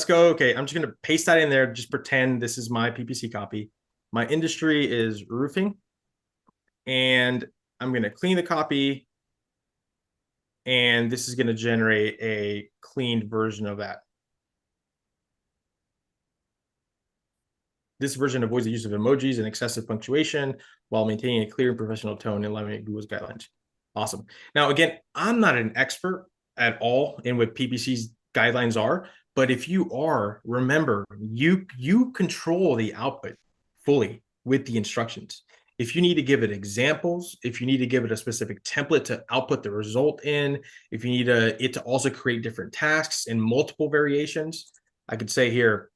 go. Okay, I'm just gonna paste that in there. Just pretend this is my PPC copy. My industry is roofing, and I'm gonna clean the copy, and this is gonna generate a cleaned version of that. This version avoids the use of emojis and excessive punctuation while maintaining a clear and professional tone in line with Google's guidelines. Awesome. Now, again, I'm not an expert at all in what PPC's guidelines are, but if you are, remember, you control the output fully with the instructions. If you need to give it examples, if you need to give it a specific template to output the result in, if you need it to also create different tasks and multiple variations, I could say here,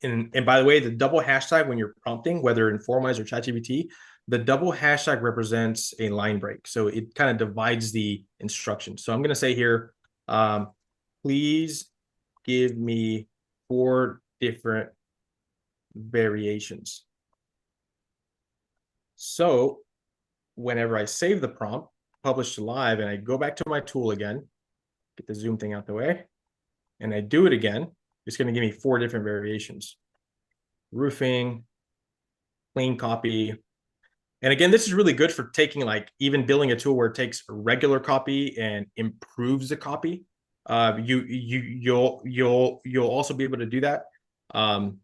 and by the way, the double hashtag when you're prompting, whether in FormWise or ChatGPT, the double hashtag represents a line break. So it kind of divides the instructions. So I'm going to say here, please give me 4 different variations. So whenever I save the prompt, publish to live, and I go back to my tool again, get the zoom thing out the way, and I do it again, it's going to give me 4 different variations. Roofing, clean copy. And again, this is really good for taking, like, even building a tool where it takes a regular copy and improves the copy. You'll also be able to do that.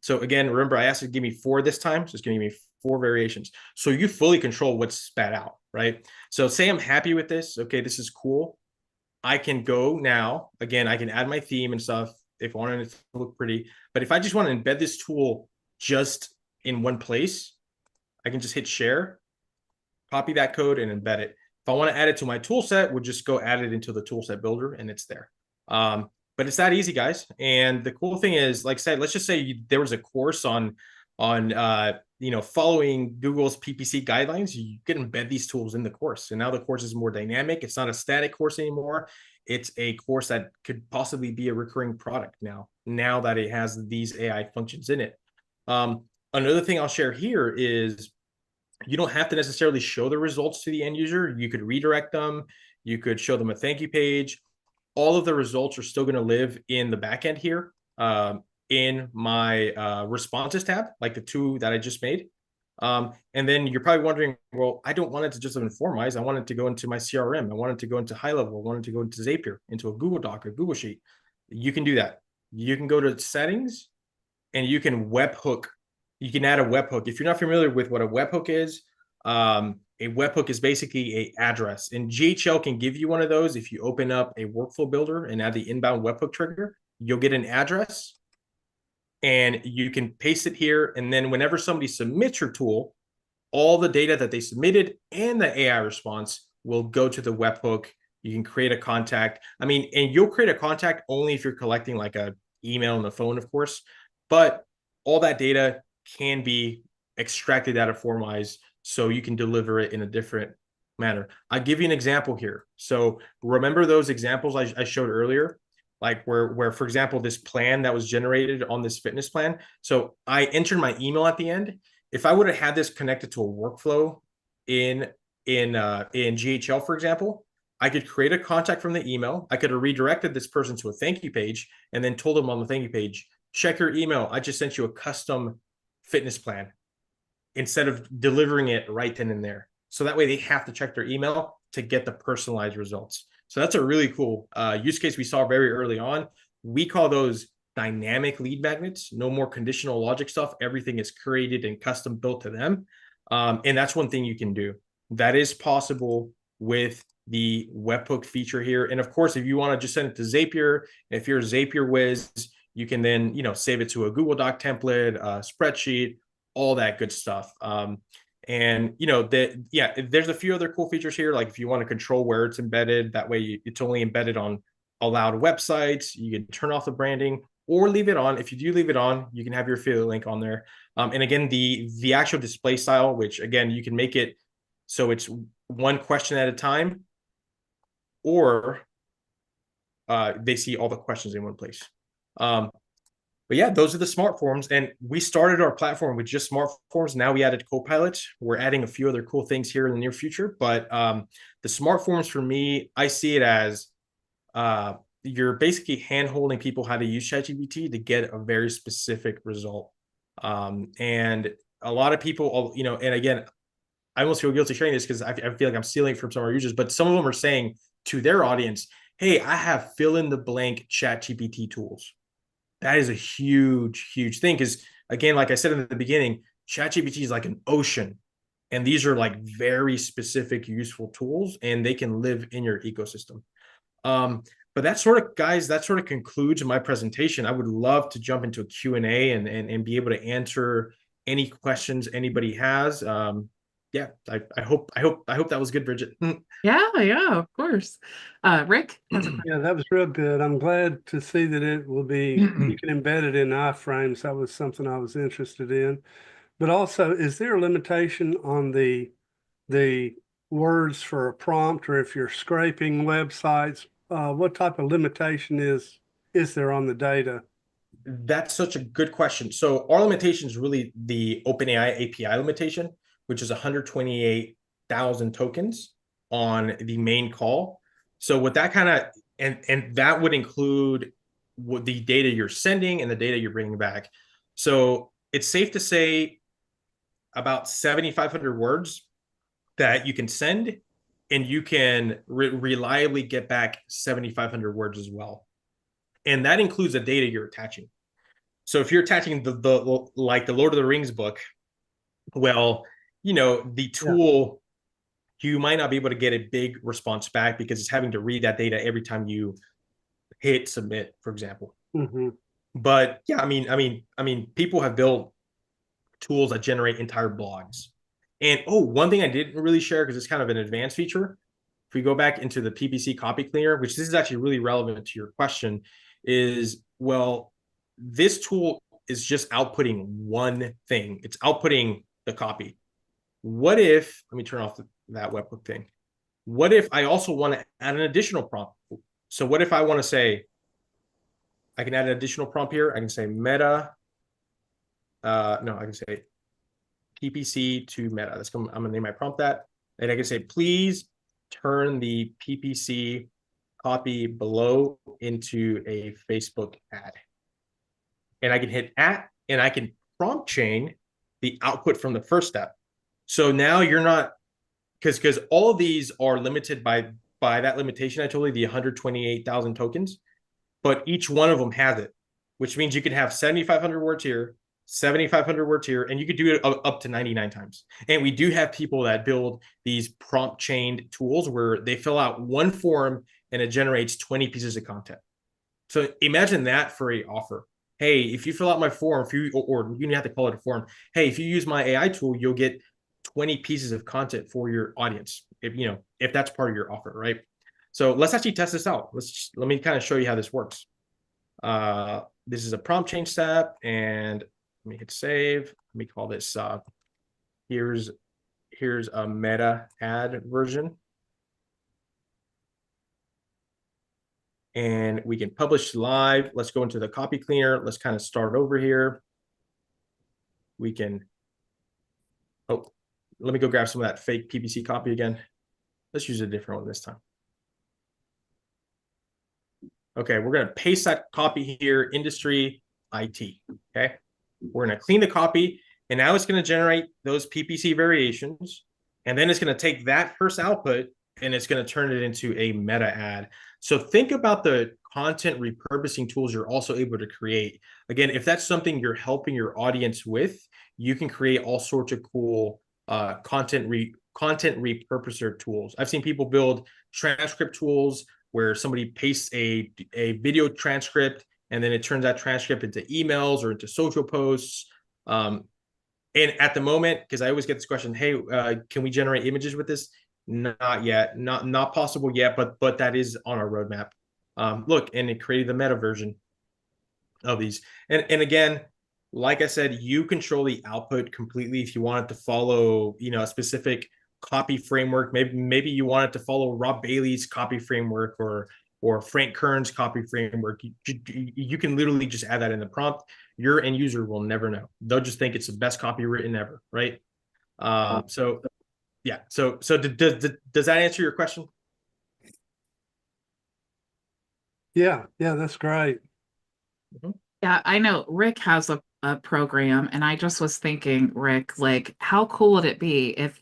So again, remember, I asked it to give me 4 this time, so it's going to give me 4 variations. So you fully control what's spat out, right? So say I'm happy with this. Okay, this is cool. I can go now. Again, I can add my theme and stuff if I wanted it to look pretty. But if I just want to embed this tool just in one place, I can just hit share, copy that code, and embed it. If I want to add it to my tool set, we'll just go add it into the tool set builder, and it's there. But it's that easy, guys. And the cool thing is, like I said, let's just say there was a course on following Google's PPC guidelines. You can embed these tools in the course. And now the course is more dynamic. It's not a static course anymore. It's a course that could possibly be a recurring product now that it has these AI functions in it. Another thing I'll share here is you don't have to necessarily show the results to the end user. You could redirect them. You could show them a thank you page. All of the results are still going to live in the backend here in my responses tab, like the 2 that I just made. And then you're probably wondering, well, I don't want it to just live in FormWise. I want it to go into my CRM. I want it to go into HighLevel. I want it to go into Zapier, into a Google Doc or Google Sheet. You can do that. You can go to settings and you can webhook. You can add a webhook. If you're not familiar with what a webhook is, a webhook is basically an address. And GHL can give you one of those. If you open up a workflow builder and add the inbound webhook trigger, you'll get an address. and you can paste it here. And then whenever somebody submits your tool, all the data that they submitted and the AI response will go to the webhook. You can create a contact. I mean, and you'll create a contact only if you're collecting like a email on the phone, of course, but all that data can be extracted out of FormWise so you can deliver it in a different manner. I'll give you an example here. So remember those examples I showed earlier, like where, for example, this plan that was generated on this fitness plan. So I entered my email at the end. If I would have had this connected to a workflow in GHL, for example, I could create a contact from the email. I could have redirected this person to a thank you page and then told them on the thank you page, check your email. I just sent you a custom fitness plan instead of delivering it right then and there. So that way they have to check their email to get the personalized results. So that's a really cool use case we saw very early on. We call those dynamic lead magnets, no more conditional logic stuff. Everything is created and custom built to them. And that's one thing you can do. That is possible with the webhook feature here. And of course, if you want to just send it to Zapier, if you're a Zapier whiz, you can then, save it to a Google Doc template, a spreadsheet, all that good stuff. And there's a few other cool features here. Like if you want to control where it's embedded, that way it's only embedded on allowed websites. You can turn off the branding or leave it on. If you do leave it on, you can have your affiliate link on there. And again, the actual display style, which again, you can make it so it's one question at a time, or they see all the questions in one place. But yeah, those are the smart forms. And we started our platform with just smart forms. Now we added Copilot. We're adding a few other cool things here in the near future. But the smart forms for me, I see it as you're basically hand-holding people how to use ChatGPT to get a very specific result. And a lot of people, and again, I almost feel guilty sharing this because I feel like I'm stealing from some of our users, but some of them are saying to their audience, hey, I have fill-in-the-blank ChatGPT tools. That is a huge, huge thing because, again, like I said in the beginning, ChatGPT is like an ocean. And these are like very specific, useful tools, and they can live in your ecosystem. But that sort of concludes my presentation. I would love to jump into a Q&A and be able to answer any questions anybody has. I hope that was good, Bridget. Yeah, of course. Rick has a question. Yeah, that was real good. I'm glad to see that it will be, you can embed it in iframes. That was something I was interested in. But also, is there a limitation on the words for a prompt, or if you're scraping websites, what type of limitation is there on the data? That's such a good question. So our limitation is really the OpenAI API limitation, which is 128,000 tokens on the main call. So with that kind of, and that would include the data you're sending and the data you're bringing back. So it's safe to say about 7,500 words that you can send, and you can reliably get back 7,500 words as well. And that includes the data you're attaching. So if you're attaching the like the Lord of the Rings book, well, the tool, you might not be able to get a big response back because it's having to read that data every time you hit submit, for example. Mm-hmm. But yeah, I mean, people have built tools that generate entire blogs. And one thing I didn't really share because it's kind of an advanced feature. If we go back into the PPC copy cleaner, which this is actually really relevant to your question, is, well, this tool is just outputting one thing. It's outputting the copy. What if, let me turn off that webhook thing. What if I also want to add an additional prompt? So what if I want to say, I can add an additional prompt here. I can say meta. I can say PPC to meta. I'm going to name my prompt that. And I can say, please turn the PPC copy below into a Facebook ad. And I can hit at, and I can prompt chain the output from the first step. So now you're not, because all of these are limited by that limitation I told you, the 128,000 tokens, but each one of them has it, which means you can have 7,500 words here, 7,500 words here, and you could do it up to 99 times. And we do have people that build these prompt chained tools where they fill out one form and it generates 20 pieces of content. So imagine that for an offer. hey, if you fill out my form, if you or you have to call it a form, hey, if you use my AI tool, you'll get 20 pieces of content for your audience. If that's part of your offer, right? So let's actually test this out. Let me kind of show you how this works. This is a prompt change step, and let me hit save. Let me call this here's a meta ad version. And we can publish live. Let's go into the copy cleaner. Let's kind of start over here. We can, oh, let me go grab some of that fake PPC copy again. Let's use a different one this time. Okay, we're going to paste that copy here, industry, IT. Okay, we're going to clean the copy, and now it's going to generate those PPC variations, and then it's going to take that first output and it's going to turn it into a meta ad. So think about the content repurposing tools you're also able to create. Again, if that's something you're helping your audience with, you can create all sorts of cool content repurposer tools. I've seen people build transcript tools where somebody pastes a video transcript, and then it turns that transcript into emails or into social posts. And at the moment, because I always get this question, hey, can we generate images with this? Not yet, not possible yet, but that is on our roadmap. Look, and it created the meta version of these. And again, like I said, you control the output completely. If you want it to follow, a specific copy framework, maybe you want it to follow Rob Bailey's copy framework or Frank Kern's copy framework. You can literally just add that in the prompt. Your end user will never know. They'll just think it's the best copy written ever, right? So yeah. So does that answer your question? Yeah, that's great. Yeah, I know Rick has a program, and I just was thinking, Rick, like, how cool would it be if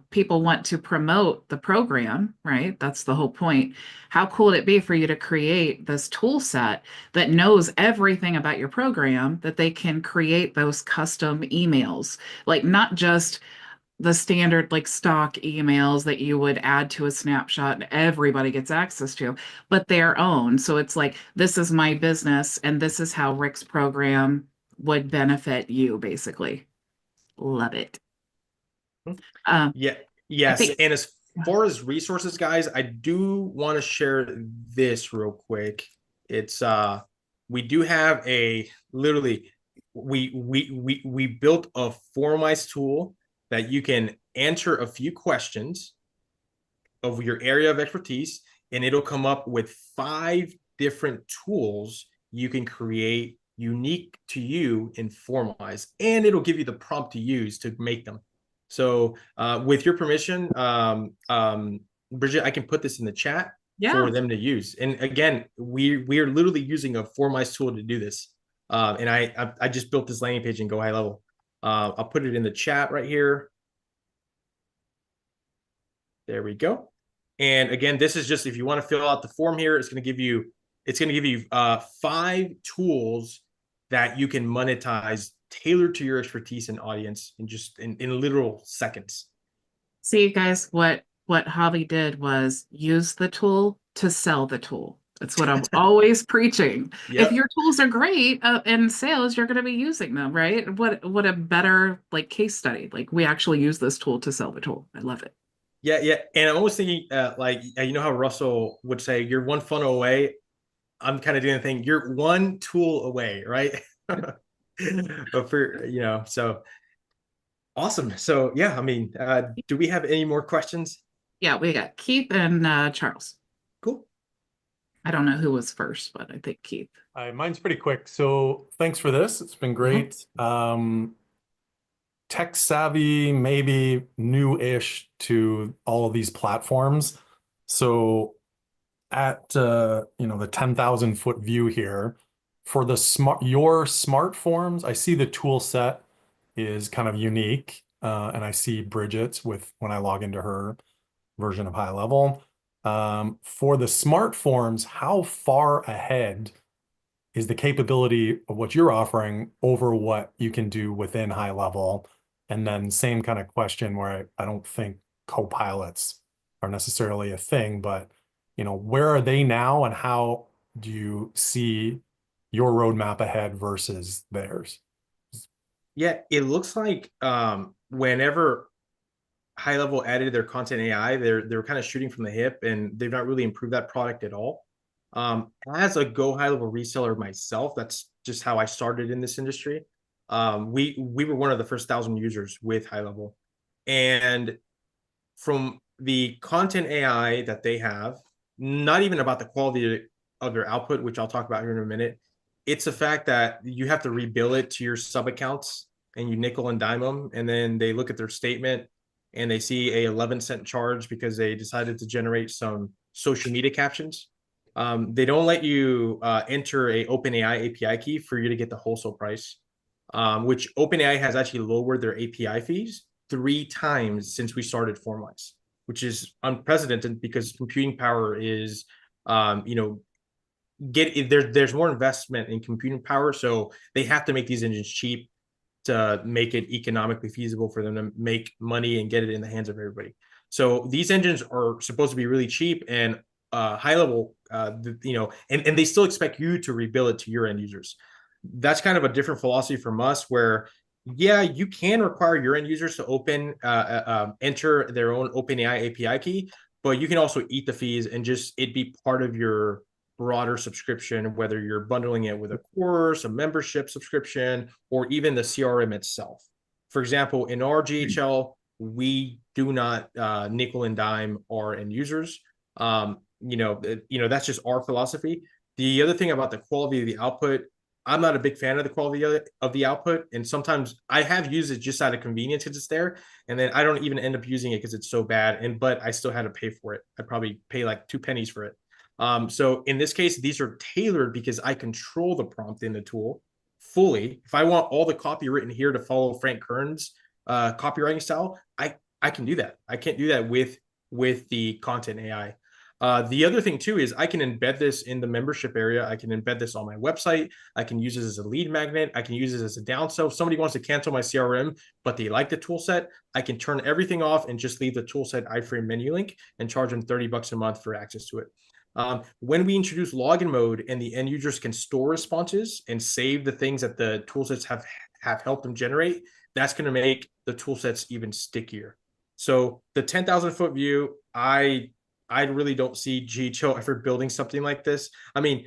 people want to promote the program, right? That's the whole point. How cool would it be for you to create this tool set that knows everything about your program, that they can create those custom emails, like not just the standard like stock emails that you would add to a snapshot and everybody gets access to, but their own. So it's like, this is my business and this is how Rick's program would benefit you, basically. Love it. Yeah. Yes. think- And as far as resources, guys, I do want to share this real quick. It's we do have literally we built a FormWise tool that you can answer a few questions of your area of expertise, and it'll come up with 5 different tools you can create unique to you in FormWise, and it'll give you the prompt to use to make them. So with your permission, Bridget, I can put this in the chat for them to use. And again, we are literally using a FormWise tool to do this. And I just built this landing page in Go HighLevel. I'll put it in the chat right here. There we go. And again, this is just if you want to fill out the form here, it's going to give you 5 tools that you can monetize tailored to your expertise and audience in just in literal seconds. See, guys, what Javi did was use the tool to sell the tool. That's what I'm always preaching. Yep. If your tools are great in sales, you're going to be using them, right? What a better like case study. Like, we actually use this tool to sell the tool. I love it. Yeah, yeah. And I'm always thinking, how Russell would say, you're one funnel away. I'm kind of doing the thing. You're one tool away, right? But for, so awesome. So yeah, I mean, do we have any more questions? Yeah, we got Keith and Charles. Cool. I don't know who was first, but I think Keith. Mine's pretty quick. So thanks for this. It's been great. Tech savvy, maybe new-ish to all of these platforms. So at the 10,000 foot view here for your smart forms, I see the tool set is kind of unique. And I see Bridget's when I log into her version of HighLevel. For the smart forms, how far ahead is the capability of what you're offering over what you can do within HighLevel? And then same kind of question where I don't think co-pilots are necessarily a thing, but where are they now and how do you see your roadmap ahead versus theirs? Yeah, it looks like whenever HighLevel added their content AI, they're kind of shooting from the hip, and they've not really improved that product at all. As a Go HighLevel reseller myself, that's just how I started in this industry. We were one of the first 1,000 users with HighLevel, and from the content AI that they have, not even about the quality of their output, which I'll talk about here in a minute. It's the fact that you have to rebill it to your sub accounts, and you nickel and dime them, and then they look at their statement and they see a 11-cent charge because they decided to generate some social media captions. They don't let you enter a OpenAI API key for you to get the wholesale price, which OpenAI has actually lowered their API fees 3 times since we started FormWise, which is unprecedented because computing power is, there's more investment in computing power, so they have to make these engines cheap to make it economically feasible for them to make money and get it in the hands of everybody. So these engines are supposed to be really cheap and HighLevel, and they still expect you to rebill it to your end users. That's kind of a different philosophy from us, where yeah, you can require your end users to enter their own OpenAI API key, but you can also eat the fees and just it be part of your broader subscription, whether you're bundling it with a course, a membership subscription, or even the CRM itself. For example, in our GHL, we do not nickel and dime our end users. That's just our philosophy. The other thing about the quality of the output, I'm not a big fan of the quality of the output, and sometimes I have used it just out of convenience because it's there, and then I don't even end up using it because it's so bad. But I still had to pay for it. I probably pay like 2 pennies for it. So in this case, these are tailored because I control the prompt in the tool fully. If I want all the copy written here to follow Frank Kern's copywriting style, I can do that. I can't do that with the content AI. The other thing too is I can embed this in the membership area. I can embed this on my website. I can use it as a lead magnet. I can use it as a downsell. If somebody wants to cancel my CRM, but they like the tool set, I can turn everything off and just leave the tool set iframe menu link and charge them $30 a month for access to it. When we introduce login mode and the end users can store responses and save the things that the tool sets have helped them generate, that's going to make the tool sets even stickier. So the 10,000 foot view, I really don't see GHO ever building something like this. I mean,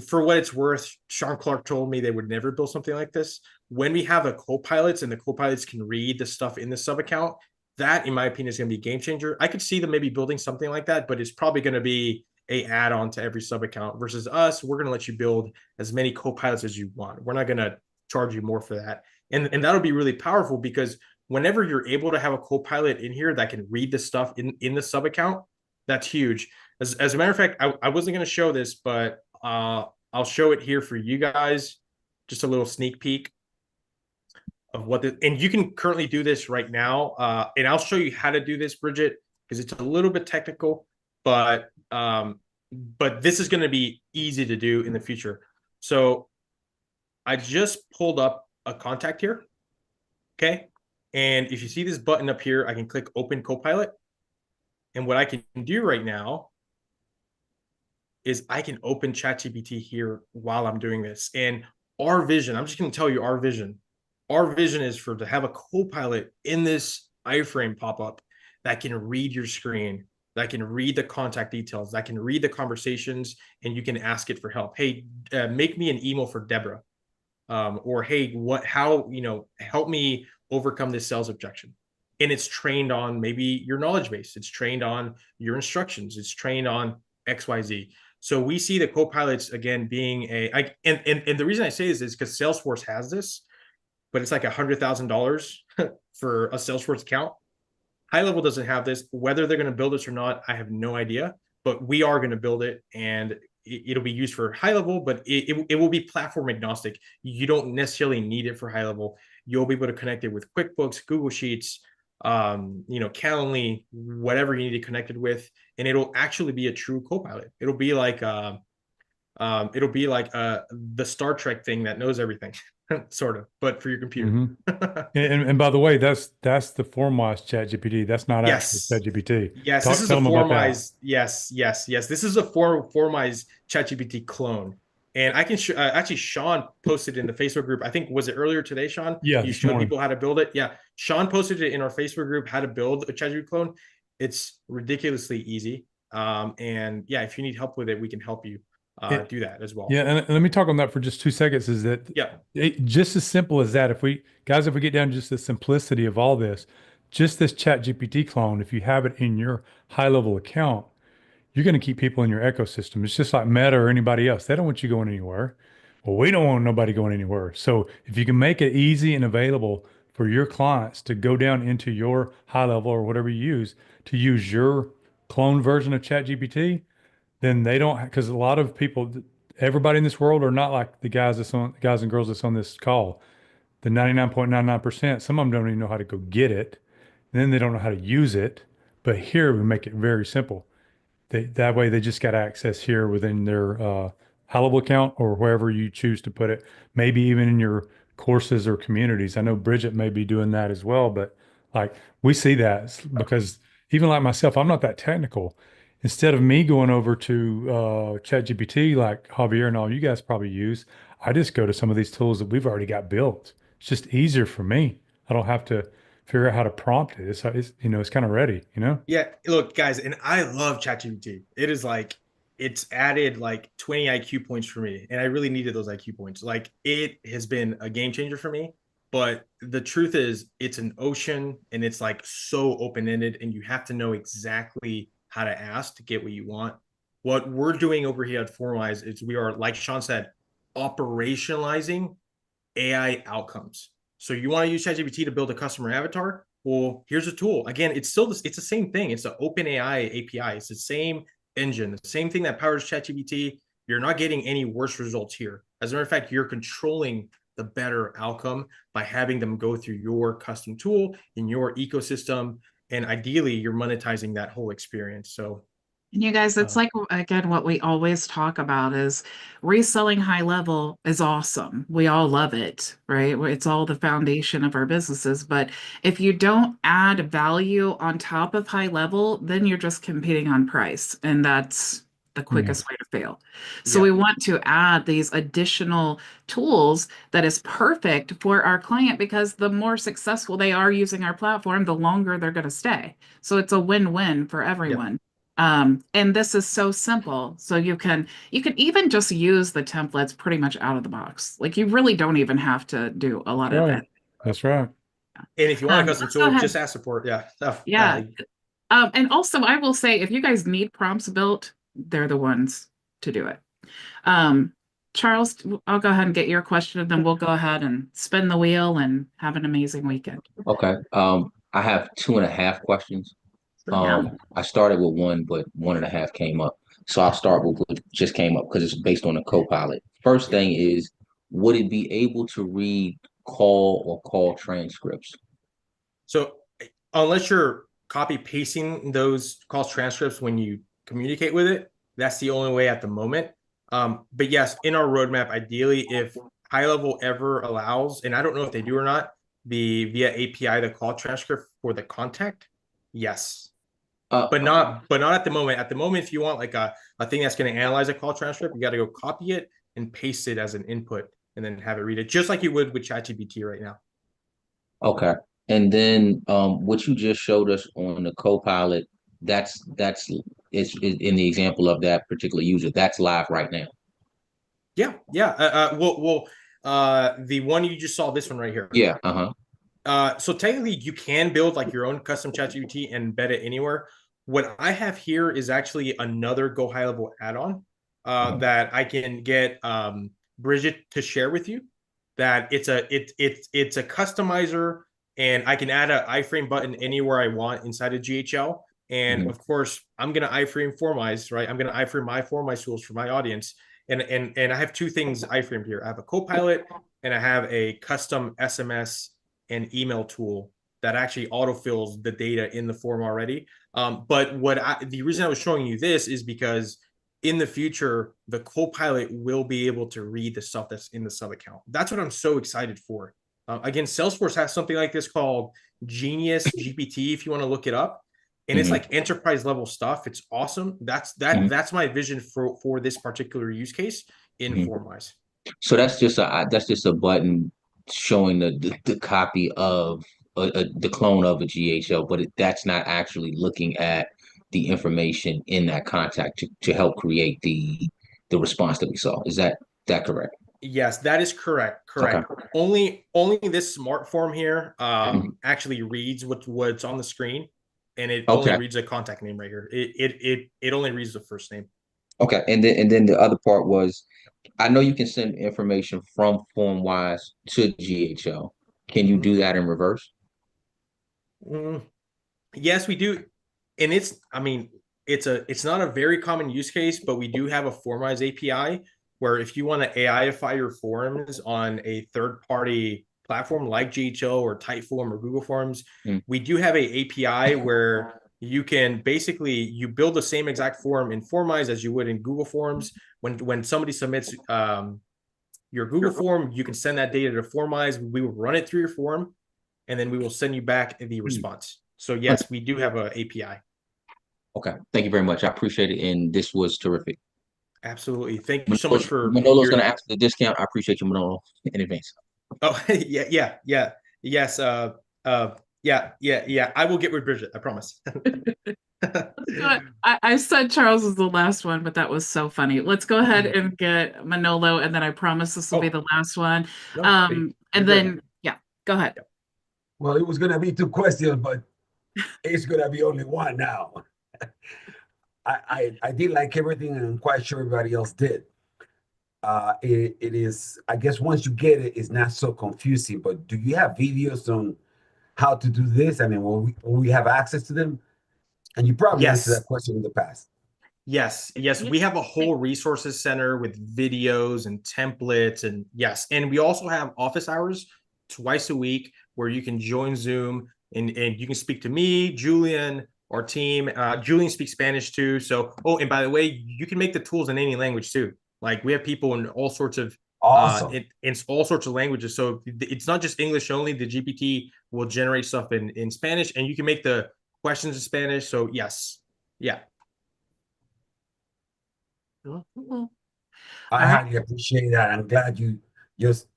for what it's worth, Sean Clark told me they would never build something like this. When we have a co-pilots and the co-pilots can read the stuff in the sub account, that, in my opinion, is going to be a game changer. I could see them maybe building something like that, but it's probably going to be a add-on to every sub account versus us. We're going to let you build as many co-pilots as you want. We're not going to charge you more for that. And that'll be really powerful because whenever you're able to have a co-pilot in here that can read the stuff in the sub account, that's huge. As a matter of fact, I wasn't going to show this, but I'll show it here for you guys. Just a little sneak peek of what and you can currently do this right now. And I'll show you how to do this, Bridget, because it's a little bit technical, but this is going to be easy to do in the future. So I just pulled up a contact here. Okay. And if you see this button up here, I can click Open Copilot. And what I can do right now is I can open ChatGPT here while I'm doing this. And our vision, I'm just going to tell you our vision. Our vision is to have a co-pilot in this iframe pop-up that can read your screen, that can read the contact details, that can read the conversations, and you can ask it for help. Hey, make me an email for Deborah. Or hey, help me overcome this sales objection. And it's trained on maybe your knowledge base. It's trained on your instructions. It's trained on XYZ. So we see the co-pilots again being and the reason I say this is because Salesforce has this, but it's like $100,000 for a Salesforce account. HighLevel doesn't have this. Whether they're going to build this or not, I have no idea. But we are going to build it, and it'll be used for HighLevel, but it will be platform agnostic. You don't necessarily need it for HighLevel. You'll be able to connect it with QuickBooks, Google Sheets, Calendly, whatever you need to connect it with, and it'll actually be a true co-pilot. It'll be like the Star Trek thing that knows everything, sort of, but for your computer. Mm-hmm. and by the way, that's the FormWise ChatGPT. That's not actually ChatGPT. Yes, this is a FormWise. Yes. This is a FormWise ChatGPT clone. And I can actually, Sean posted in the Facebook group. I think, was it earlier today, Sean? Yeah, You this showed morning. people how to build it. Yeah, Sean posted it in our Facebook group, how to build a ChatGPT clone. It's ridiculously easy. And yeah, if you need help with it, we can help you do that as well. Yeah, and let me talk on that for just 2 seconds. Is that Yeah. just as simple as that? If we get down to just the simplicity of all this, just this ChatGPT clone, if you have it in your HighLevel account, you're going to keep people in your ecosystem. It's just like Meta or anybody else. They don't want you going anywhere. Well, we don't want nobody going anywhere. So if you can make it easy and available for your clients to go down into your HighLevel or whatever you use to use your clone version of ChatGPT, then they don't, because a lot of people, everybody in this world are not like the guys and girls that's on this call. The 99.99%, some of them don't even know how to go get it. And then they don't know how to use it. But here we make it very simple. That way they just got access here within their HighLevel account or wherever you choose to put it. Maybe even in your courses or communities. I know Bridget may be doing that as well, but like we see that because even like myself, I'm not that technical. Instead of me going over to ChatGPT like Javier and all you guys probably use, I just go to some of these tools that we've already got built. It's just easier for me. I don't have to figure out how to prompt it. It's it's kind of ready, Yeah, look, guys, and I love ChatGPT. It is like it's added like 20 IQ points for me, and I really needed those IQ points. Like it has been a game changer for me. But the truth is, it's an ocean, and it's like so open-ended, and you have to know exactly how to ask to get what you want. What we're doing over here at FormWise is we are, like Sean said, operationalizing AI outcomes. So you want to use ChatGPT to build a customer avatar? Well, here's a tool. Again, it's the same thing. It's the OpenAI API. It's the same engine, the same thing that powers ChatGPT. You're not getting any worse results here. As a matter of fact, you're controlling the better outcome by having them go through your custom tool in your ecosystem. And ideally, you're monetizing that whole experience. So And you guys, it's like, again, what we always talk about is reselling HighLevel is awesome. We all love it, right? It's all the foundation of our businesses. But if you don't add value on top of HighLevel, then you're just competing on price. And that's the quickest way to fail. So we want to add these additional tools that is perfect for our client because the more successful they are using our platform, the longer they're going to stay. So it's a win-win for everyone. And this is so simple. So you can even just use the templates pretty much out of the box. Like you really don't even have to do a lot of it. That's right. And if you want a custom tool, ahead. just ask support. Yeah. Yeah. And also I will say, if you guys need prompts built, they're the ones to do it. Charles, I'll go ahead and get your question, and then we'll go ahead and spin the wheel and have an amazing weekend. Okay. I have 2.5 questions. I started with one, but 1.5 came up. So I'll start with what just came up because it's based on a Copilot. First thing is, would it be able to read call transcripts? So unless you're copy pasting those call transcripts when you communicate with it, that's the only way at the moment. But yes, in our roadmap, ideally, if HighLevel ever allows, and I don't know if they do or not, the via API the call transcript for the contact, yes. But not at the moment. At the moment, if you want like a thing that's going to analyze a call transcript, you got to go copy it and paste it as an input and then have it read it, just like you would with ChatGPT right now. Okay. And then what you just showed us on the Copilot, it's in the example of that particular user, that's live right now. Yeah. The one you just saw, this one right here. Yeah. So technically you can build like your own custom ChatGPT and embed it anywhere. What I have here is actually another Go HighLevel add-on that I can get Bridget to share with you. That it's a customizer, and I can add an iframe button anywhere I want inside of GHL. And of course, I'm gonna iframe FormWise, right? I'm gonna iframe my FormWise tools for my audience. And I have two things iframed here. I have a Copilot and I have a custom SMS and email tool that actually autofills the data in the form already. But the reason I was showing you this is because in the future, the Copilot will be able to read the stuff that's in the sub account. That's what I'm so excited for. Again, Salesforce has something like this called Genius GPT, if you want to look it up. And it's like enterprise level stuff. It's awesome. That's my vision for this particular use case, in Mhm. FormWise. So that's just a button showing the copy of the clone of a GHL, but that's not actually looking at the information in that contact to help create the response that we saw. Is that correct? Yes, that is correct. Okay. Only this smart form here actually reads what's on the screen, and it only Okay. reads a contact name right here. It only reads the first name. Okay. And then the other part was, I know you can send information from FormWise to GHL. Can you do that in reverse? Mm, yes, we do, and it's not a very common use case, but we do have a FormWise API where if you want to AIify your forms on a third-party platform like GHL or Typeform or Google Forms, we do have a API where you can basically you build the same exact form in FormWise as you would in Google Forms. When somebody submits your Google form, you can send that data to FormWise. We will run it through your form, and then we will send you back the response. So yes, we do have an API. Okay. Thank you very much. I appreciate it. And this was terrific. Absolutely. Thank you so much for Manolo's going to ask the discount. I appreciate you, Manolo, in advance. Oh, yeah. Yes. Yeah. I will get with Bridget. I promise. I said Charles was the last one, but that was so funny. Let's go ahead and get Manolo, and then I promise this will be the last one. No, and then, yeah, go ahead. Well, it was going to be 2 questions, but it's going to be only one now. I did like everything, and I'm quite sure everybody else did. It is, I guess once you get it, it's not so confusing, but do you have videos on how to do this? I mean, will we have access to them? And you probably answered that question in the past. Yes. We have a whole resources center with videos and templates, and yes. And we also have office hours twice a week where you can join Zoom and you can speak to me, Julian, our team. Julian speaks Spanish too. So, and by the way, you can make the tools in any language too. Like we have people in all sorts of in all sorts of languages. So it's not just English only. The GPT will generate stuff in Spanish, and you can make the questions in Spanish. So yes, yeah. I highly appreciate that. I'm glad you just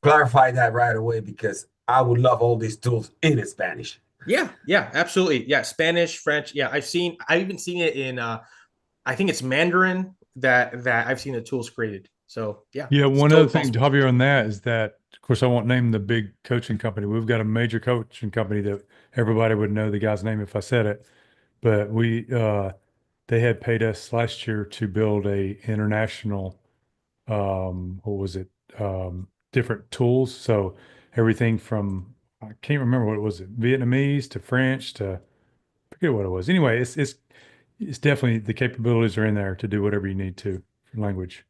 clarified that right away, because I would love all these tools in Spanish. Yeah, absolutely. Yeah, Spanish, French. Yeah, I've even seen it in I think it's Mandarin that I've seen the tools created. So yeah. Yeah, one other thing, Javier, on that is that, of course, I won't name the big coaching company. We've got a major coaching company that everybody would know the guy's name if I said it. But they had paid us last year to build a international, different tools. So everything from, I can't remember what it was, Vietnamese to French to, I forget what it was. Anyway, it's definitely, the capabilities are in there to do whatever you need to for language.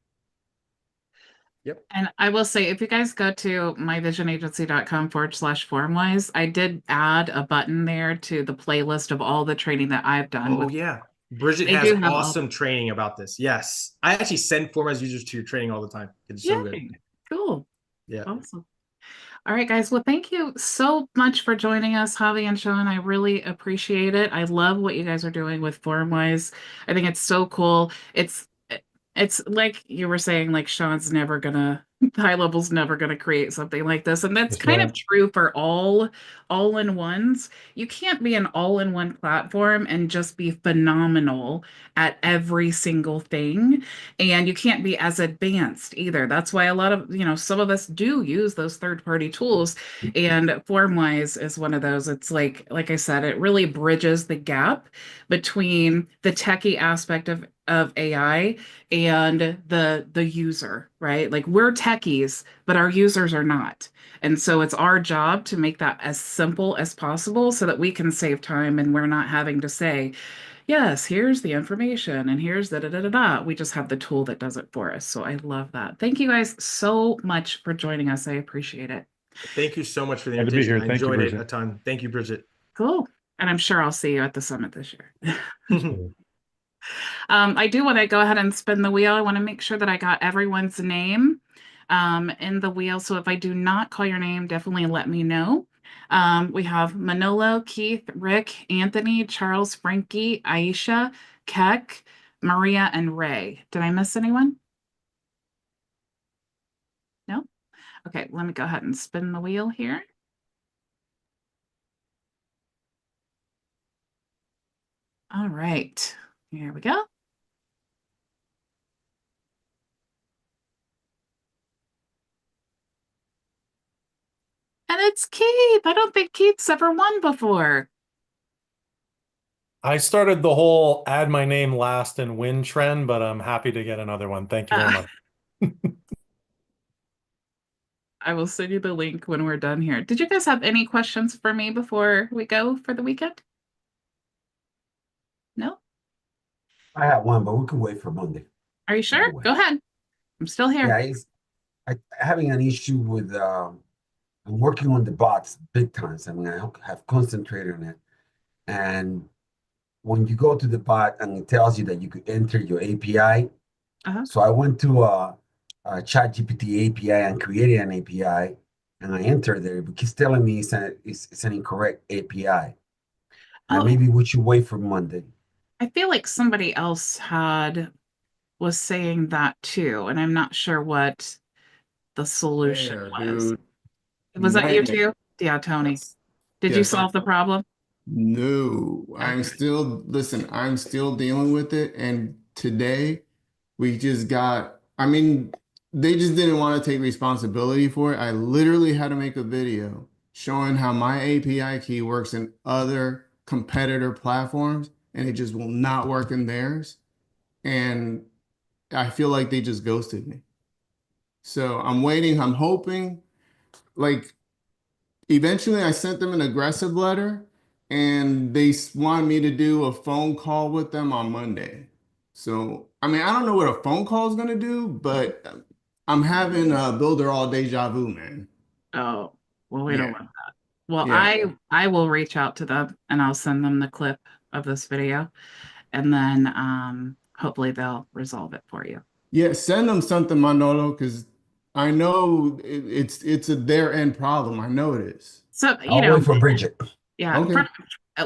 Yep. And I will say, if you guys go to myvisionagency.com/FormWise, I did add a button there to the playlist of all the training that I've done. Oh, yeah. Bridget has awesome training about this. Yes. I actually send FormWise users to your training all the time. It's so good. Cool. Yeah. Awesome. All right, guys. Well, thank you so much for joining us, Javi and Sean. I really appreciate it. I love what you guys are doing with FormWise. I think it's so cool. It's like you were saying, like Sean's never gonna, HighLevel's never gonna create something like this. And that's kind of true for all-in-ones. You can't be an all-in-one platform and just be phenomenal at every single thing. And you can't be as advanced either. That's why a lot of, some of us do use those third-party tools. And FormWise is one of those. It's like I said, it really bridges the gap between the techie aspect of AI and the user, right? Like we're techies, but our users are not. And so it's our job to make that as simple as possible so that we can save time and we're not having to say, yes, here's the information and here's da da da da da. We just have the tool that does it for us. So I love that. Thank you guys so much for joining us. I appreciate it. Thank you so much for the invitation. I enjoyed it a ton. Thank you, Bridget. Cool. And I'm sure I'll see you at the summit this year. I do want to go ahead and spin the wheel. I want to make sure that I got everyone's name in the wheel. So if I do not call your name, definitely let me know. We have Manolo, Keith, Rick, Anthony, Charles, Frankie, Aisha, Keck, Maria, and Ray. Did I miss anyone? No? Okay, let me go ahead and spin the wheel here. All right, here we go. And it's Keith. I don't think Keith's ever won before. I started the whole add my name last and win trend, but I'm happy to get another one. Thank you very much. I will send you the link when we're done here. Did you guys have any questions for me before we go for the weekend? No? I have one, but we can wait for Monday. Are you sure? Go Go ahead. I'm still here. Yeah, I'm having an issue with I'm working on the bots big times. I mean, I have concentrated on it. And when you go to the bot and it tells you that you could enter your API. So I went to ChatGPT API and created an API and I entered there, but it's telling me it's an incorrect API. And maybe we should wait for Monday. I feel like somebody else was saying that too, and I'm not sure what the solution was. Dude. Was that you Nightmare. too? Yeah, Tony. Yes. Did you Yes. solve the problem? No, I'm still, listen, I'm still dealing with it. And today we just got, I mean, they just didn't want to take responsibility for it. I literally had to make a video showing how my API key works in other competitor platforms and it just will not work in theirs. And I feel like they just ghosted me. So I'm waiting, I'm hoping, like, eventually I sent them an aggressive letter and they want me to do a phone call with them on Monday. So, I mean, I don't know what a phone call is going to do, but I'm having a builder all deja vu, man. Oh, well, we don't Yeah. want that. Well, Yeah. I will reach out to them and I'll send them the clip of this video, and then hopefully they'll resolve it for you. Yeah, send them something, Manolo, because I know it's a their end problem. I know it is. So, I'll wait for Bridget. yeah, Okay.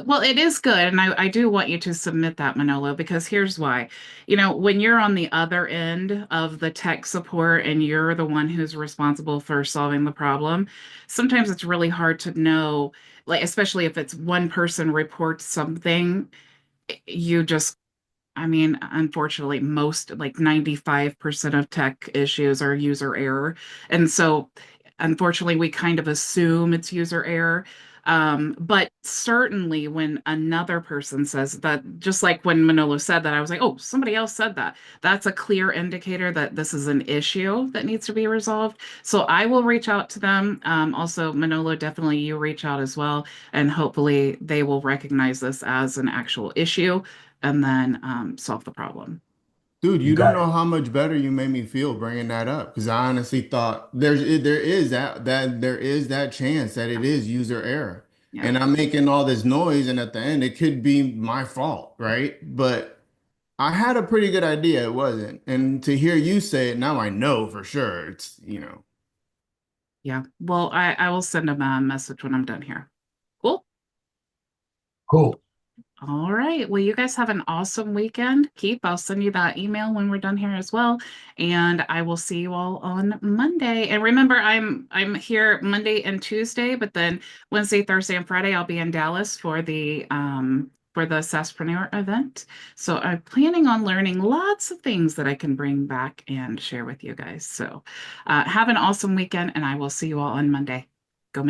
well, it is good. And I do want you to submit that, Manolo, because here's why. When you're on the other end of the tech support and you're the one who's responsible for solving the problem, sometimes it's really hard to know, like, especially if it's one person reports something, you just I mean, unfortunately, most like 95% of tech issues are user error. And so, unfortunately, we kind of assume it's user error. But certainly, when another person says that, just like when Manolo said that, I was like, oh, somebody else said that. That's a clear indicator that this is an issue that needs to be resolved. So I will reach out to them. Also, Manolo, definitely you reach out as well. And hopefully, they will recognize this as an actual issue and then solve the problem. Dude, You you don't got know it. how much better you made me feel bringing that up because I honestly thought there is that chance that it is user error. Yeah. And I'm making all this noise and at the end it could be my fault, right? But I had a pretty good idea it wasn't. And to hear you say it, now I know for sure it's. Yeah. Well, I will send them a message when I'm done here. Cool. Cool. All right. Well, you guys have an awesome weekend. I'll send you that email when we're done here as well. And I will see you all on Monday. And remember, I'm here Monday and Tuesday, but then Wednesday, Thursday, and Friday, I'll be in Dallas for the SaaSpreneur event. So I'm planning on learning lots of things that I can bring back and share with you guys. So have an awesome weekend, and I will see you all on Monday.